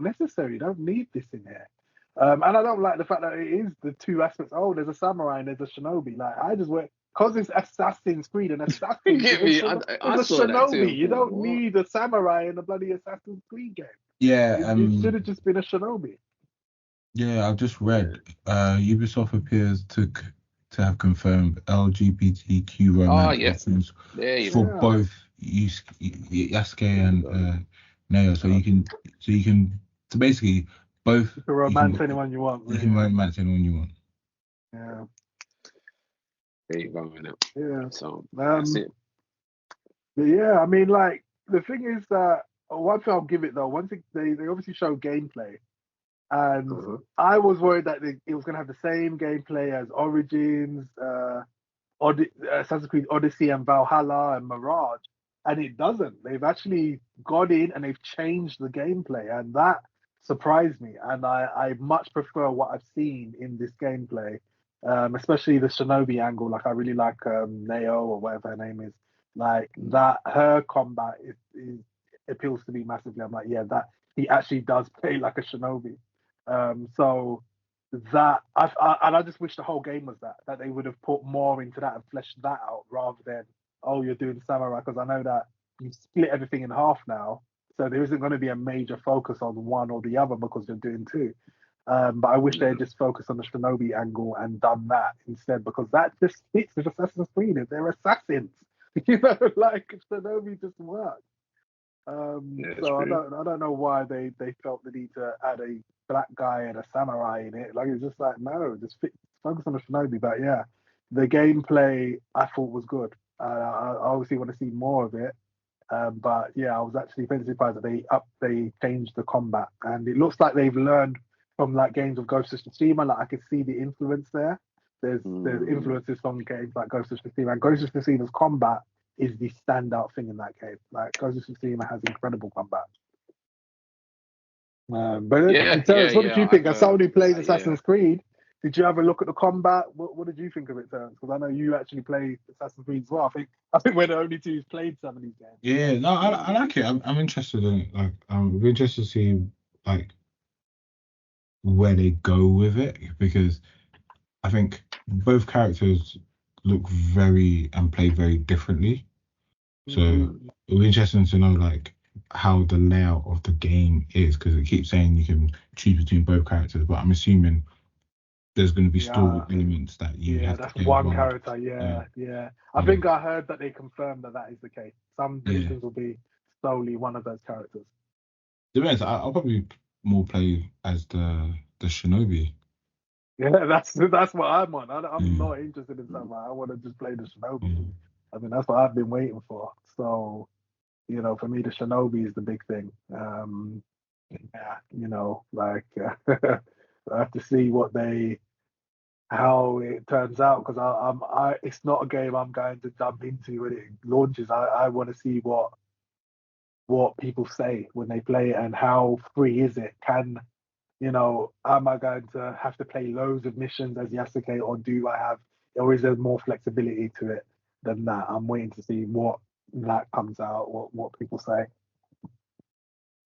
necessary. You don't need this in here. And I don't like the fact that it is the two aspects. Oh, there's a samurai and there's a shinobi. Like, I just went, because it's Assassin's Creed and Assassin Get me? I is a saw that too. shinobi. You don't need a samurai in a bloody Assassin's Creed game. Yeah, It should have just been a shinobi. Yeah, I've just read. Ubisoft appears to have confirmed LGBTQ romance options for both Yasuke and Neo. So you can basically both. You can romance anyone you want. You can romance anyone you want. Yeah. There you go, man. Yeah. So that's it. But yeah, I mean, like, the thing is that one thing I'll give it though, one thing they obviously show gameplay, and I was worried that it was going to have the same gameplay as Origins, Assassin's Creed Odyssey, and Valhalla and Mirage, and it doesn't. They've actually got in and they've changed the gameplay, and that surprised me. And I much prefer what I've seen in this gameplay, especially the Shinobi angle. Like, I really like Neo, or whatever her name is. Like, that her combat is appeals to me massively. I'm like, yeah, that he actually does play like a Shinobi. So that I just wish the whole game was that they would have put more into that and fleshed that out, rather than, oh, you're doing samurai, because I know that you split everything in half now, so there isn't going to be a major focus on one or the other because you're doing two. But I wish they had just focused on the Shinobi angle and done that instead, because that just fits with Assassin's Creed. They're assassins, like Shinobi just works. So I don't know why they felt the need to add a black guy and a samurai in it. Like, it's just like, no, just focus on the Shinobi. But yeah, the gameplay I thought was good. I obviously want to see more of it. But yeah, I was actually very surprised that they changed the combat, and it looks like they've learned from like games of Ghost of Tsushima. Like, I could see the influence there. There's influences from games like Ghost of Tsushima, and Ghost of Tsushima's combat is the standout thing in that game. Like, Ghost of Tsushima has incredible combat. Terrence, what did you think? As someone who plays Assassin's Creed, did you have a look at the combat? What did you think of it, Terrence? Because I know you actually play Assassin's Creed as well. I think we're the only two who's played some of these games. Yeah, no, I like it. I'm interested in it. Like, I'm interested to see like where they go with it, because I think both characters look very and play very differently. So it'll be interesting to know like how the layout of the game is, because it keeps saying you can choose between both characters, but I'm assuming there's going to be story elements that you have to play one character. Yeah. I think I heard that they confirmed that is the case. Some missions will be solely one of those characters. Depends. I'll probably more play as the Shinobi. Yeah, that's what I'm on. I'm not interested in samurai. I want to just play the Shinobi. I mean, that's what I've been waiting for. So, for me, the Shinobi is the big thing. I have to see how it turns out, because it's not a game I'm going to jump into when it launches. I want to see what people say when they play it, and how free is it. Am I going to have to play loads of missions as Yasuke, or is there more flexibility to it than that? I'm waiting to see what that comes out, what people say.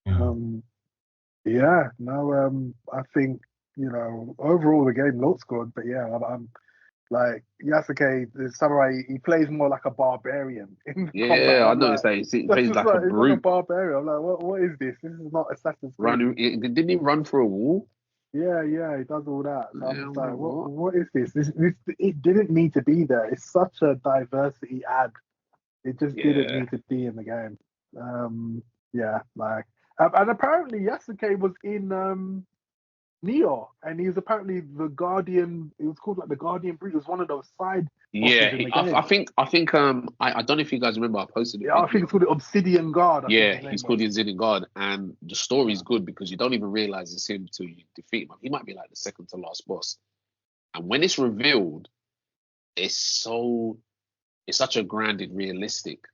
I think, overall the game looks good, but yeah, I'm like, Yasuke, the samurai, he plays more like a barbarian in combat. I noticed that he plays like a brute. Like a barbarian. I'm like, what is this? This is not Assassin's Creed. Didn't he run for a wall? Yeah, he does all that. So I'm just like, what is this? It didn't need to be there. It's such a diversity add It just didn't need to be in the game. Yeah, like, and apparently Yasuke was in Neo, and he was apparently the Guardian. It was called like the Guardian Brute. It was one of those side bosses in the game. I think I don't know if you guys remember. I posted a Yeah, I think video. it's called the Obsidian Guard. I think his name He's was. called the Obsidian Guard, and the story's good because you don't even realize it's him till you defeat him. He might be like the second to last boss, and when it's revealed, it's such a grounded, realistic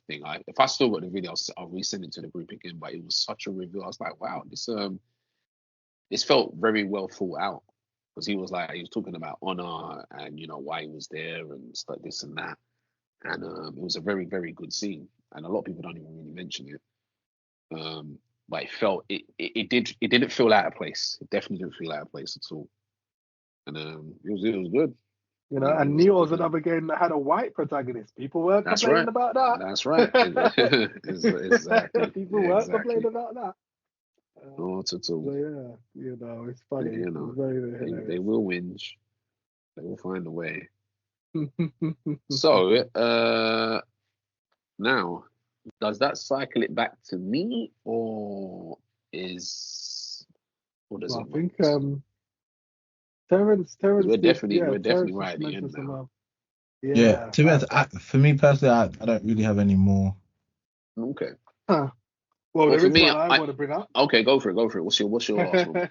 thing. If I still got the video, I'll resend it to the group again. But it was such a reveal. I was like, wow, this felt very well thought out, because he was talking about honor and why he was there and stuff, this and that, and it was a very, very good scene. And a lot of people don't even really mention it, but it didn't feel out of place. It definitely didn't feel out of place at all, and it was good. And Neo was another game that had a white protagonist. People were complaining about that. That's right. Exactly. People were complaining about that. Not at all. So yeah, it's funny. It's very, very hilarious. They will whinge. They will find a way. So, now, does that cycle it back to me, or does it? I think Terrence. We're definitely right at the end now. Yeah. To be honest, for me personally, I don't really have any more. Okay. Well, there is one I want to bring up. Okay, go for it. What's your last one?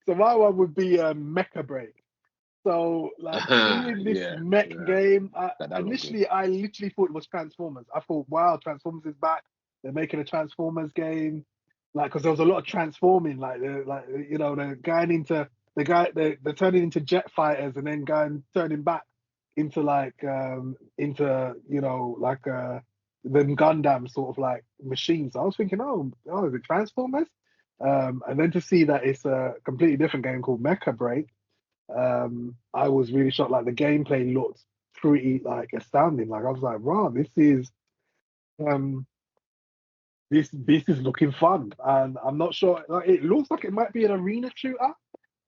So my one would be Mecha Break. So in this mech game, initially I literally thought it was Transformers. I thought, wow, Transformers is back. They're making a Transformers game, because there was a lot of transforming, they're going into they're turning into jet fighters and then turning back into the Gundam sort of machines. I was thinking, oh, is it Transformers? And then to see that it's a completely different game called Mecha Break, I was really shocked. The gameplay looked pretty astounding. I was like, wow, this is looking fun. And I'm not sure. It looks like it might be an arena shooter.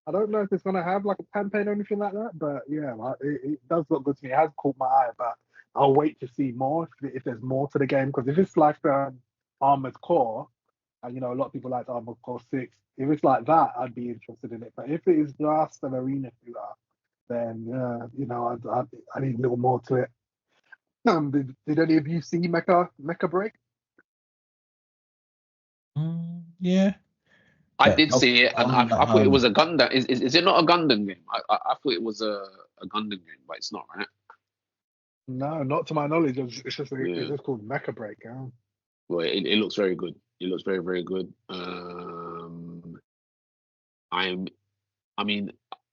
I don't know if it's gonna have a campaign or anything like that, but yeah, it does look good to me. It has caught my eye, but I'll wait to see more if there's more to the game, because if it's Armored Core, and a lot of people like Armored Core 6, if it's like that, I'd be interested in it. But if it is just an arena shooter, then I need a little more to it. Did any of you see Mecha Break? Yeah. I did see it, and I thought it was a Gundam. Is it not a Gundam game? I thought it was a Gundam game, but it's not, right? No, not to my knowledge. It's just called Mecha Break. Yeah. Well, it looks very good. It looks very, very good. I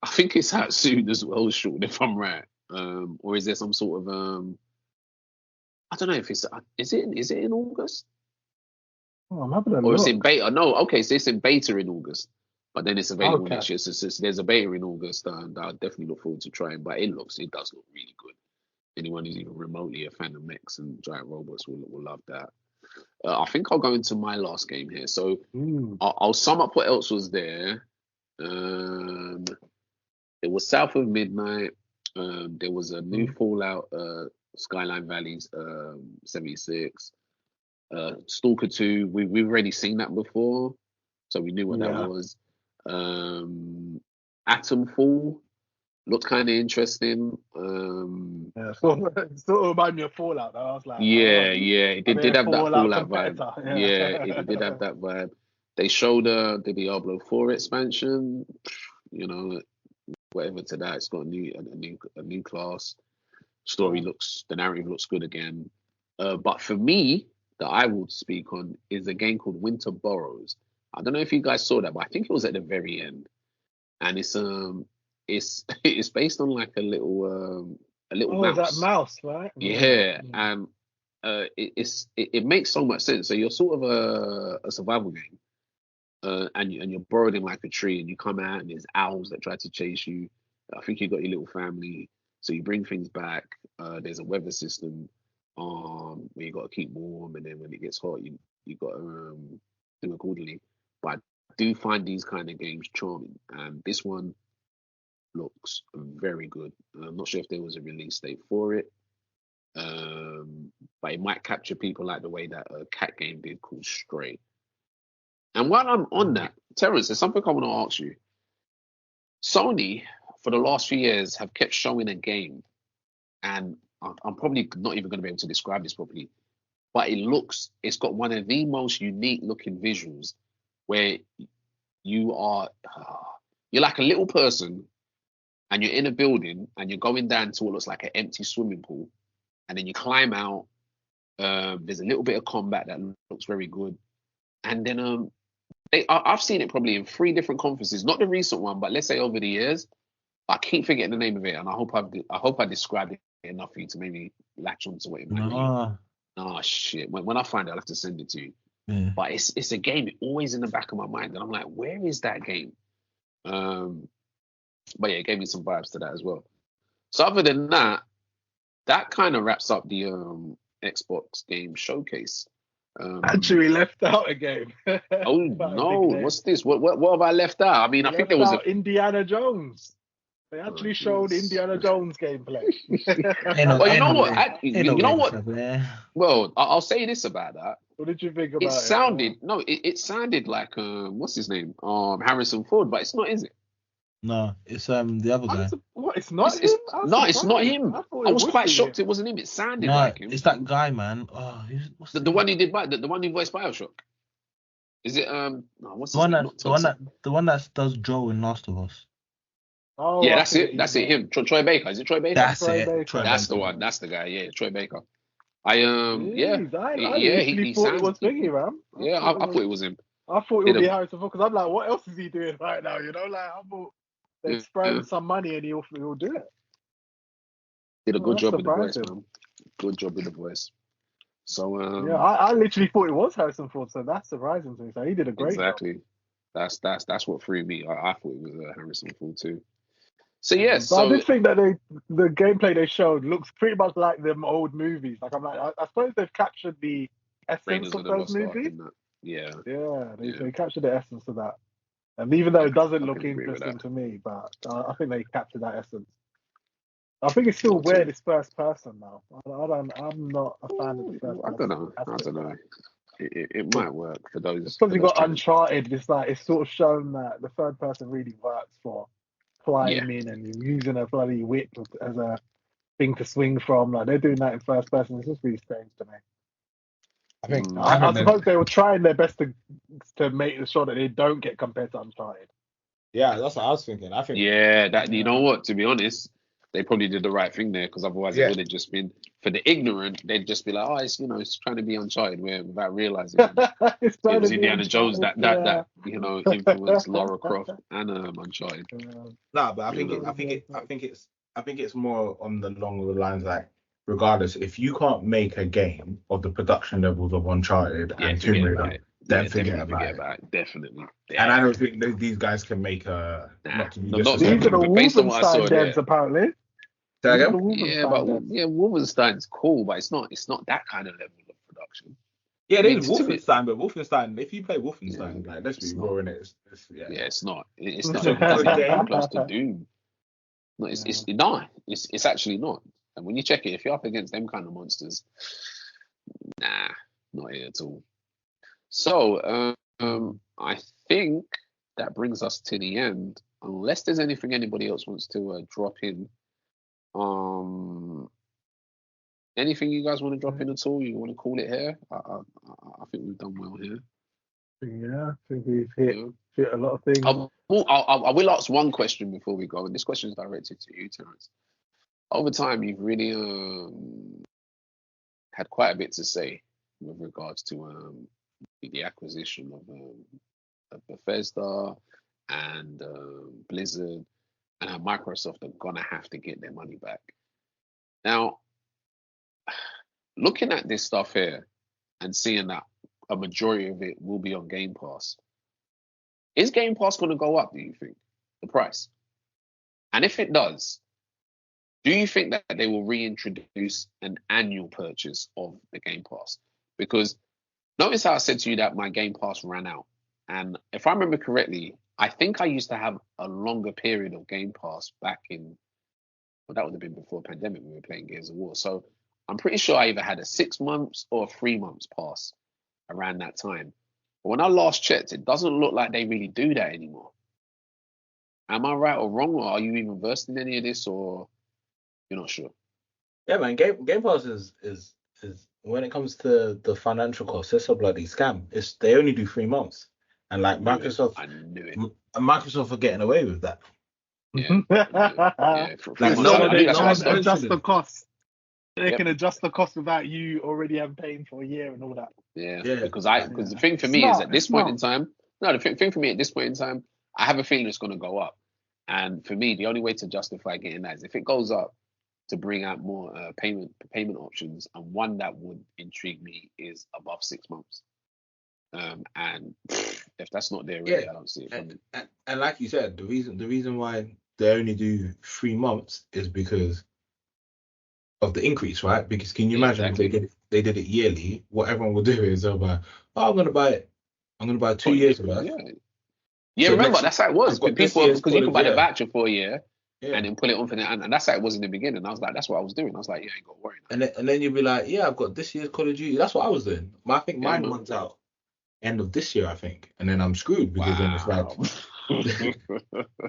think it's out soon as well, Sean, if I'm right. Or is there some sort of I don't know if is it in August? Oh, I'm having a or look. It's in beta. No, okay, so it's in beta in August, but then it's available next year. So there's a beta in August, and I definitely look forward to trying. But it does look really good. Anyone who's even remotely a fan of mechs and giant robots will love that. I think I'll go into my last game here. So I'll sum up what else was there. It was South of Midnight. There was a new Fallout, Skyline Valleys 76. Stalker 2, we've already seen that before, so we knew what that was. Atomfall looked kind of interesting. Sort of reminded me of Fallout, though. I was like, it did have that Fallout vibe. Yeah, it did have that vibe. They showed the Diablo 4 expansion. Whatever to that, it's got a new class. The narrative looks good again. But for me, that I will speak on is a game called Winter Burrows. I don't know if you guys saw that, but I think it was at the very end, and it's based on a little mouse. That mouse, right? Yeah, and it makes so much sense. So you're sort of a survival game, and you're burrowed in a tree, and you come out, and there's owls that try to chase you. I think you got your little family, so you bring things back. There's a weather system. Where you got to keep warm, and then when it gets hot, you got to do accordingly. But I do find these kind of games charming, and this one looks very good. I'm not sure if there was a release date for it, But it might capture people like the way that a cat game did called Stray. And while I'm on that, Terrence, there's something I want to ask you. Sony, for the last few years, have kept showing a game, and I'm probably not even going to be able to describe this properly, but it's got one of the most unique looking visuals where you're like a little person and you're in a building and you're going down to what looks like an empty swimming pool, and then you climb out. There's a little bit of combat that looks very good, and then I've seen it probably in 3 different conferences, not the recent one, but let's say over the years. I keep forgetting the name of it, and I hope I described it enough for you to maybe latch onto what it might be. Oh shit! When I find it, I'll have to send it to you. Yeah. But it's a game always in the back of my mind, and I'm like, where is that game? But yeah, it gave me some vibes to that as well. So other than that, that kind of wraps up the Xbox game showcase. Actually, left out a game. Oh no! What's this? What have I left out? I mean, I think there was Indiana Jones. They actually showed Indiana Jones gameplay. Well, you know what? You know what? Well, I'll say this about that. What did you think about it? It sounded like what's his name? Harrison Ford, but it's not, is it? No, it's the other guy. What? It's not him? It's not him. I was quite shocked it wasn't him. It sounded like him. It's that guy, man. Oh, the one who did the one who voiced BioShock. Is it no, what's the one that does Joe in Last of Us? Oh, yeah, that's it. That's it. Him, Troy Baker. Is it Troy Baker? That's Troy it. Baker. That's the one. That's the guy. Yeah, Troy Baker. I he thought it was Biggie, man. Yeah, I thought it was him. I thought it would be Harrison Ford because I'm like, what else is he doing right now? You know, like I thought they'd spray him some money and he'll do it. Did a good job with the voice, man. Good job with the voice. So yeah, I literally thought it was Harrison Ford, so that's surprising to me. So he did a great job. That's what threw me. I thought it was Harrison Ford too. So yeah, I did think that the gameplay they showed looks pretty much like them old movies. Like I'm like, I suppose they've captured the essence of those movies. Yeah, they captured the essence of that. And even though it doesn't look interesting to me, but I think they captured that essence. I think it's still weird. It's first person now. I'm not a fan of the first person. I don't know. It might work for those. Because you got Uncharted, it's sort of shown that the third person really works for climbing and using a bloody whip as a thing to swing from. Like they're doing that in first person. It's just really strange to me. I suppose they were trying their best to make sure that they don't get compared to Uncharted. Yeah, that's what I was thinking. You know what? To be honest, they probably did the right thing there, because otherwise it would have just been, for the ignorant, they'd just be like, oh, it's trying to be Uncharted, without realizing it was Indiana Jones that influenced Lara Croft and Uncharted. No, but I think it's more on the longer lines, like, regardless, if you can't make a game of the production levels of Uncharted and Tomb Raider, then forget about it. Definitely. Yeah. And I don't think these guys can make these are the Wolfenstein devs, apparently. Wolfenstein's cool, but it's not that kind of level of production. Yeah, there's Wolfenstein, but Wolfenstein, if you play Wolfenstein, like, let's be real in it. It's not. It's not even close to Doom. No, it's actually not. And when you check it, if you're up against them kind of monsters, nah, not here at all. So I think that brings us to the end, unless there's anything anybody else wants to drop in. Anything you guys want to drop in at all? You want to call it here? I think we've done well here. Yeah, I think we've hit a lot of things. I will ask one question before we go, and this question is directed to you, Terrence. Over time, you've really had quite a bit to say with regards to the acquisition of Bethesda and Blizzard, and how Microsoft are gonna have to get their money back. Now, looking at this stuff here and seeing that a majority of it will be on Game Pass, is Game Pass going to go up, do you think, the price? And if it does, do you think that they will reintroduce an annual purchase of the Game Pass? Because notice how I said to you that my Game Pass ran out. And if I remember correctly, I think I used to have a longer period of Game Pass back in, well, that would have been before the pandemic. We were playing Gears of War. So I'm pretty sure I either had a 6 months or a 3 months pass around that time. But when I last checked, it doesn't look like they really do that anymore. Am I right or wrong, or are you even versed in any of this, or you're not sure? Yeah, man. Game Pass is when it comes to the financial cost, it's a bloody scam. They only do 3 months, and like Microsoft, I knew it. Microsoft are getting away with that. Yeah, yeah. For 3 Like, months, no I one- think that's no what I one said. adjust the cost. They Yep. can adjust the cost without you already having paying for a year and all that. Yeah, Yeah. because the Yeah. thing for me is Smart, at this it's point in smart. time, no, the thing for me at this point in time, I have a feeling it's going to go up. And for me, the only way to justify getting that is if it goes up to bring out more payment options, and one that would intrigue me is above 6 months. And if that's not there already, Yeah. I don't see it coming. And like you said, the reason why they only do 3 months is because of the increase, right? Because can you imagine Exactly. if they did it yearly? What everyone would do is they'll buy, I'm gonna buy it. I'm gonna buy 2 years worth. Yeah, So remember next- that's how it was. I've got this People, year's because you can buy the college, yeah. voucher for a year Yeah. and then pull it on for the, and that's how it was in the beginning. I was like, that's what I was doing. I was like, yeah, I ain't got to worry now. And then you'd be like, yeah, I've got this year's Call of Duty. That's what I was doing. I think mine man. runs out end of this year, I think, and then I'm screwed because then it's like,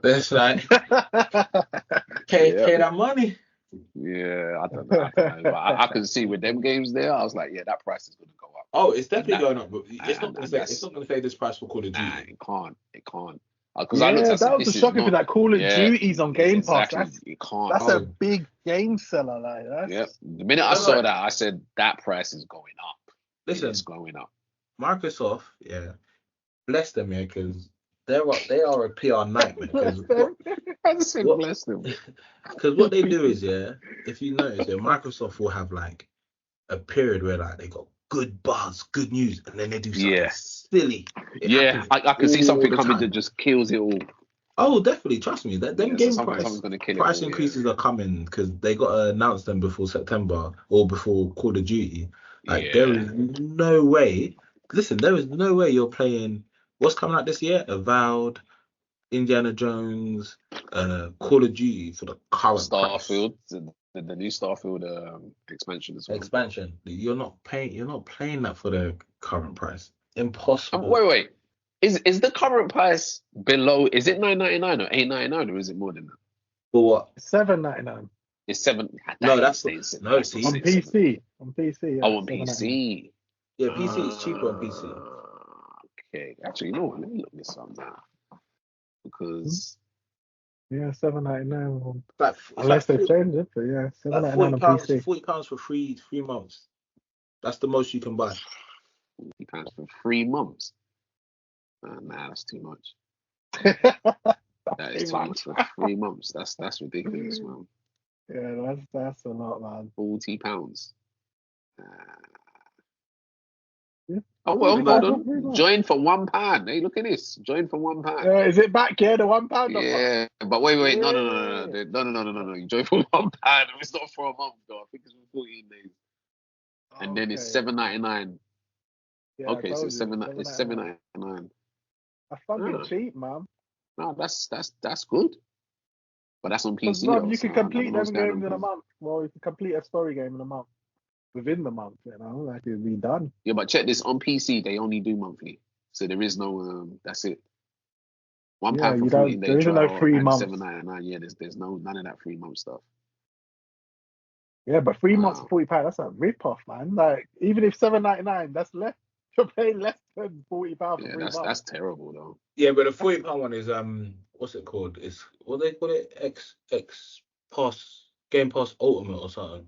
it's like pay that money. Yeah, I don't know. But I can see with them games there, I was like, yeah, that price is going to go up. Oh, it's definitely going up. But it's not going to say that's- it's not going to say this price for Call of Duty. Nah, it can't. Because I looked Yeah, at it, that was the this is shocking for not. that Call of Yeah, Duty's on Game Pass. exactly. You can't. That's a big game seller, like that's. Yep. The minute I saw that, I said that price is going up. Listen, It's going up. Microsoft, yeah, bless them, yeah, because they are a PR nightmare. I just said bless them. Because what they do is, yeah, if you notice, yeah, Microsoft will have like a period where like they got good buzz, good news, and then they do something silly. Yeah, I can see all something the coming time. that just kills it all. Oh, definitely. Trust me. Them game something's gonna kill it price all, increases are coming because they got to announce them before September or before Call of Duty. Like there is no way. Listen, there is no way you're playing. What's coming out this year? Avowed, Indiana Jones, Call of Duty for the current Starfield, the new Starfield expansion as well. expansion. You're not playing that for the current price. Impossible. Wait. Is the current price below? Is it $9.99 or $8.99 or is it more than that? For what? $7.99 It's $7. No, that's on on PC. PC. On PC. Yeah, Oh, on $7.99. PC. Yeah, PC is cheaper on PC. Okay, actually, you know what? Let me look this up now because Yeah, $7.99. Like, Unless like they change it, but yeah, like $7.99 on PC. £40 for three months. That's the most you can buy. £40 for 3 months. Nah, that's too much. That is too much for 3 months. That's ridiculous, man. Yeah, that's a lot, man. £40. Yeah. Oh well, £40 hold for on. 3 months. Join for £1. Hey, look at this. Join for £1. Is it back here, the £1 offer? Yeah, but wait, no. You join for £1. It's not for a month though. I think it's for 14 days, and then it's $7.99. Yeah, Okay, so I told you, it's $7.99. That's fucking Ah. cheap, man. No, that's good. But that's on Because PC. you So can I don't complete know what's them going games on. in a month. Well, you can complete a story game in a month. Within the month, you know, like it'd be done. Yeah, but check this on PC. They only do monthly, so there is no. That's it. £1 Yeah, for you 14 don't. day There isn't trial no 3 and months. $7.99. Yeah, there's none of that 3 month stuff. Yeah, but 3 months Wow. for £40, that's a rip off, man. Like even if $7.99, that's less. You're paying less than £40 for 3 months. That's terrible though. Yeah, but the £40 one is what's it called? It's what they call it? X Pass Game Pass Ultimate or something.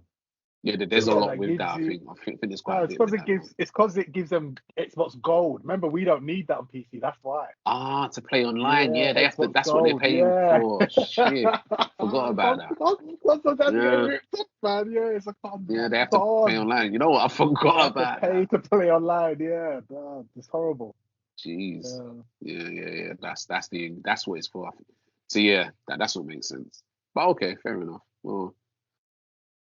Yeah, there's a lot that with gives that. you- I think there's quite No, a it's bit with because that. it's because it gives them Xbox Gold. Remember, we don't need that on PC. That's why. To play online. Yeah, they have to. Xbox That's what they're Gold, paying yeah. for. Shit, forgot about that. That's Yeah. getting ripped up, man. Yeah, it's a con. Yeah, they have to pay online. You know what? I You forgot have about to pay that. to play online. Yeah, God, it's horrible. Jeez. Yeah. Yeah. That's what it's for. So yeah, that's what makes sense. But okay, fair enough. Well,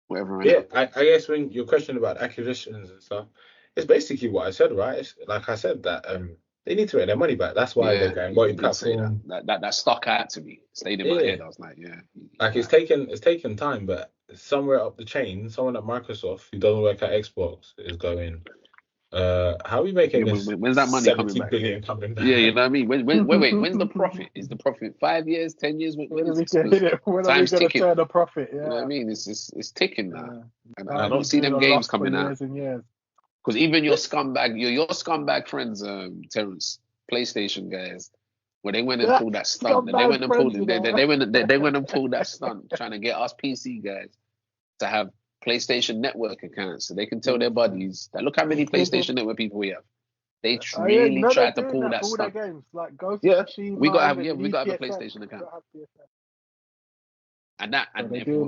whatever. Yeah, I guess when your question about acquisitions and stuff, it's basically what I said, right? It's, like I said that they need to make their money back. That's why they're going you did say multi-platform. that stuck out to me. Stayed in my head. I was like, yeah. Like it's taken time, but somewhere up the chain, someone at Microsoft who doesn't work at Xbox is going, how are we making this when's that money coming 70 back? billion coming back? Yeah, you know what I mean? When's the profit? Is the profit 5 years, 10 years? When is this? When are we Time's going to ticking. turn a profit? Yeah. You know what I mean? It's ticking now. And I Can't don't be see them doing a games loss for coming out. years and years. Because even your scumbag friends, Terrence, PlayStation guys, when they went and pulled that stunt, they went and pulled they went and pulled that stunt trying to get us PC guys to have PlayStation Network accounts so they can tell their buddies that look how many PlayStation Network people we have. They really tried to pull that stunt. Games, like Ghost Yeah, Machine, we got Mind, to have a PlayStation account. And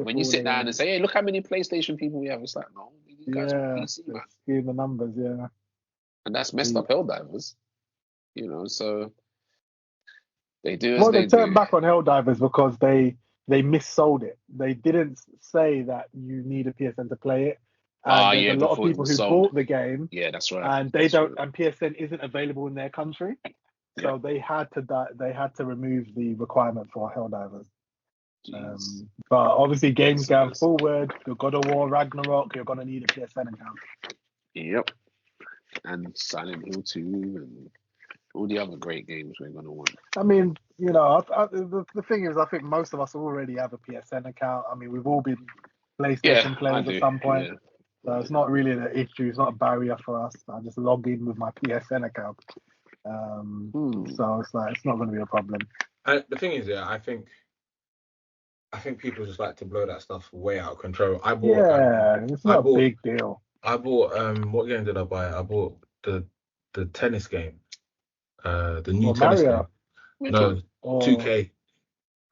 when you sit down and say, "Hey, look how many PlayStation people we have," it's like, no, these guys are PC, man. Seeing the numbers, yeah. And that's messed up Helldivers, you know. So they do as Well, they they turned do. back on Helldivers because they missold it. They didn't say that you need a PSN to play it. And there's a lot of people who bought the game. Yeah, that's right. And they don't. And PSN isn't available in their country, so they had to remove the requirement for Helldivers. But obviously, games going forward, your God of War, Ragnarok, you're gonna need a PSN account. Yep. And Silent Hill 2 and all the other great games we're gonna want. I mean, you know, the thing is, I think most of us already have a PSN account. I mean, we've all been PlayStation players at some point. Yeah. So it's not really an issue. It's not a barrier for us. I just log in with my PSN account. So it's like it's not going to be a problem. The thing is, I think people just like to blow that stuff way out of control. It's not a big deal. I bought what game did I buy? I bought the tennis game. The new tennis Mario. game. No, 2K.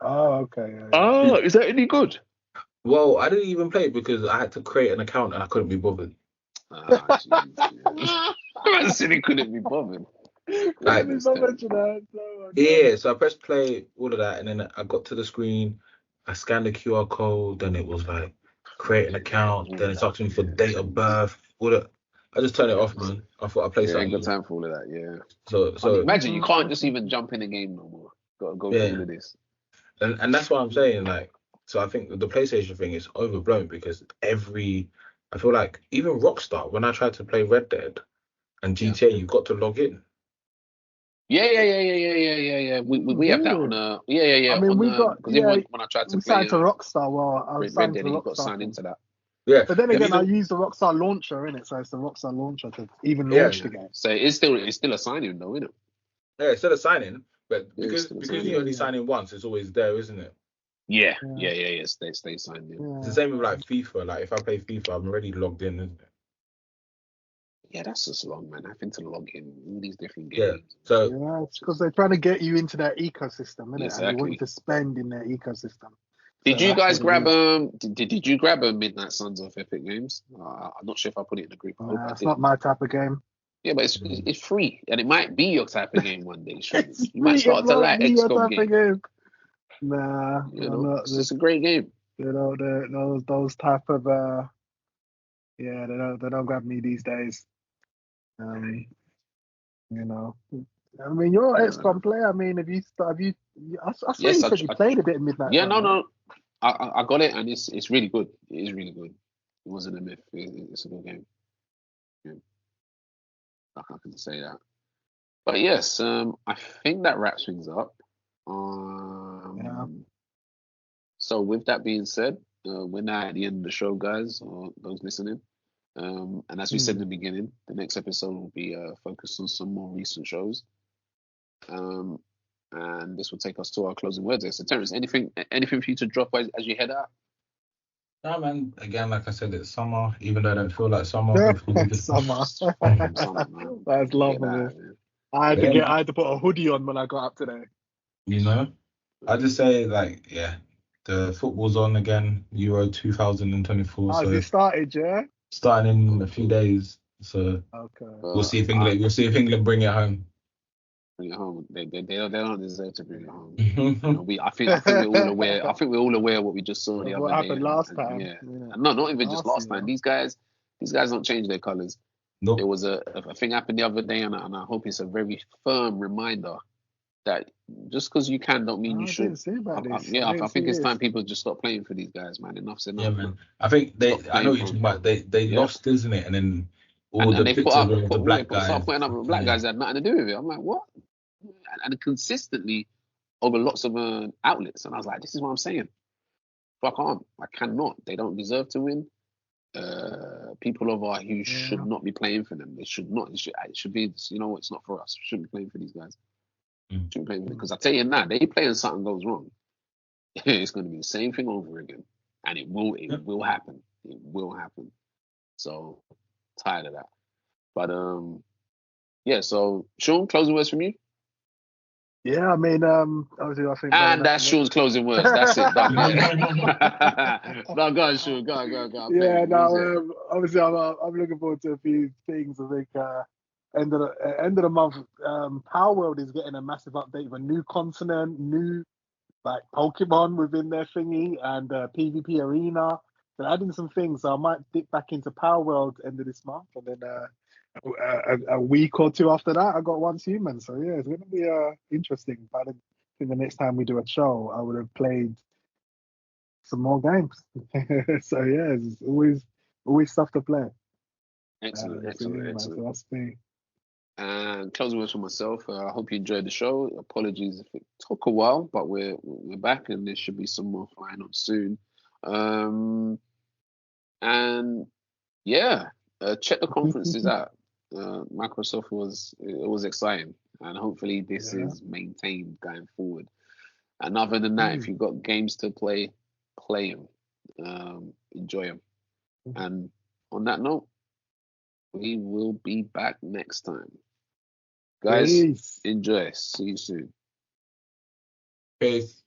Oh, okay. Oh, is that any good? Well, I didn't even play it because I had to create an account and I couldn't be bothered. I said he couldn't be bothered. So I pressed play, all of that, and then I got to the screen. I scanned the QR code, then it was like create an account. Then it's asking me for date of birth. I just turned it off, man. I thought I'd play something. Ain't got time for all of that, yeah. So imagine you can't just even jump in the game no more. Got to go through all of this. And that's what I'm saying, like. So I think the PlayStation thing is overblown because I feel like even Rockstar, when I tried to play Red Dead and GTA, you've got to log in. Yeah. We have that on I mean, we got because even when I tried to play signed to Rockstar. Well, I was signed to Rockstar. You've got to sign into that. Yeah, but then again, I use the Rockstar launcher in it, so it's the Rockstar launcher to even launch the game. So it's still a sign-in though, isn't it? Yeah, it's still a sign-in, but because you only sign in once, it's always there, isn't it? Yeah. Stay signed in. It's the same with like FIFA. Like if I play FIFA, I'm already logged in, isn't it? Yeah, that's just long, man. Having to log in all these different games. Yeah, so it's because they're trying to get you into their ecosystem, isn't it? Exactly. And they want you to spend in their ecosystem. Did you guys grab Did you grab a Midnight Suns off Epic Games? I'm not sure if I put it in the group. It's not my type of game. Yeah, but it's free, and it might be your type of game one day. You might start to like XCOM game. Nah, it's just a great game. You know, those type of they don't grab me these days. You know, I mean, you're an XCOM player. I mean, I saw you said you played a bit of Midnight. Yeah, no, I got it, and it's really good. It is really good. It wasn't a myth. It's a good game. Yeah. I can say that. But yes, I think that wraps things up. So with that being said, we're now at the end of the show, guys, or those listening. And as we said in the beginning, the next episode will be focused on some more recent shows. And this will take us to our closing words. So Terrence, anything for you to drop as you head out? No, man. Again, like I said, it's summer. Even though I don't feel like summer. Summer. That's lovely. I had to put a hoodie on when I got up today. You know, I just say the football's on again. Euro 2024. So it started, yeah. Starting in a few days. So we'll see if England bring it home. Bring it home. They don't deserve to bring it home. I think we're all aware. I think we're all aware of what we just saw the other day. What happened last time? Yeah. No, not even just last time. These guys don't change their colours. Nope. There was a thing happened the other day, and I hope it's a very firm reminder that just because you can don't mean you I should. didn't see about this. Yeah, I didn't think see it's this. time people just stop playing for these guys, man. Enough's enough. Yeah, man. I think they. Stop I know playing what you're for talking about. They Yeah. lost, isn't it? And then all and the they pictures of the black guys. start putting up with black guys that had nothing to do with it. I'm like, what? And consistently over lots of outlets, and I was like, this is what I'm saying. Fuck on. I cannot. They don't deserve to win. People of our who should not be playing for them. They should not. It should be. You know what? It's not for us. We shouldn't be playing for these guys. Shouldn't be playing for them because I tell you now, they play and something goes wrong. It's going to be the same thing over again, and it will happen. It will happen. So tired of that. But yeah. So Sean, closing words from you. Yeah, I mean, obviously, I think. And that's Sean's closing words. That's it. Done. No, go on, Sean. Go on. Yeah, no. Obviously, I'm looking forward to a few things. I think end of the month, Power World is getting a massive update with a new continent, new like Pokemon within their thingy, and PvP arena. They're adding some things, so I might dip back into Power World end of this month, and then a week or two after that, I got Once Human. So yeah, it's going to be interesting. But I think the next time we do a show, I would have played some more games. So yeah, it's always stuff to play. Excellent. So that's me. And closing words for myself. I hope you enjoyed the show. Apologies if it took a while, but we're back, and there should be some more flying on soon. And yeah, check the conferences out. Microsoft was exciting, and hopefully this is maintained going forward. And other than that, if you've got games to play them, enjoy them. And on that note, we will be back next time. Guys, enjoy. See you soon. Peace.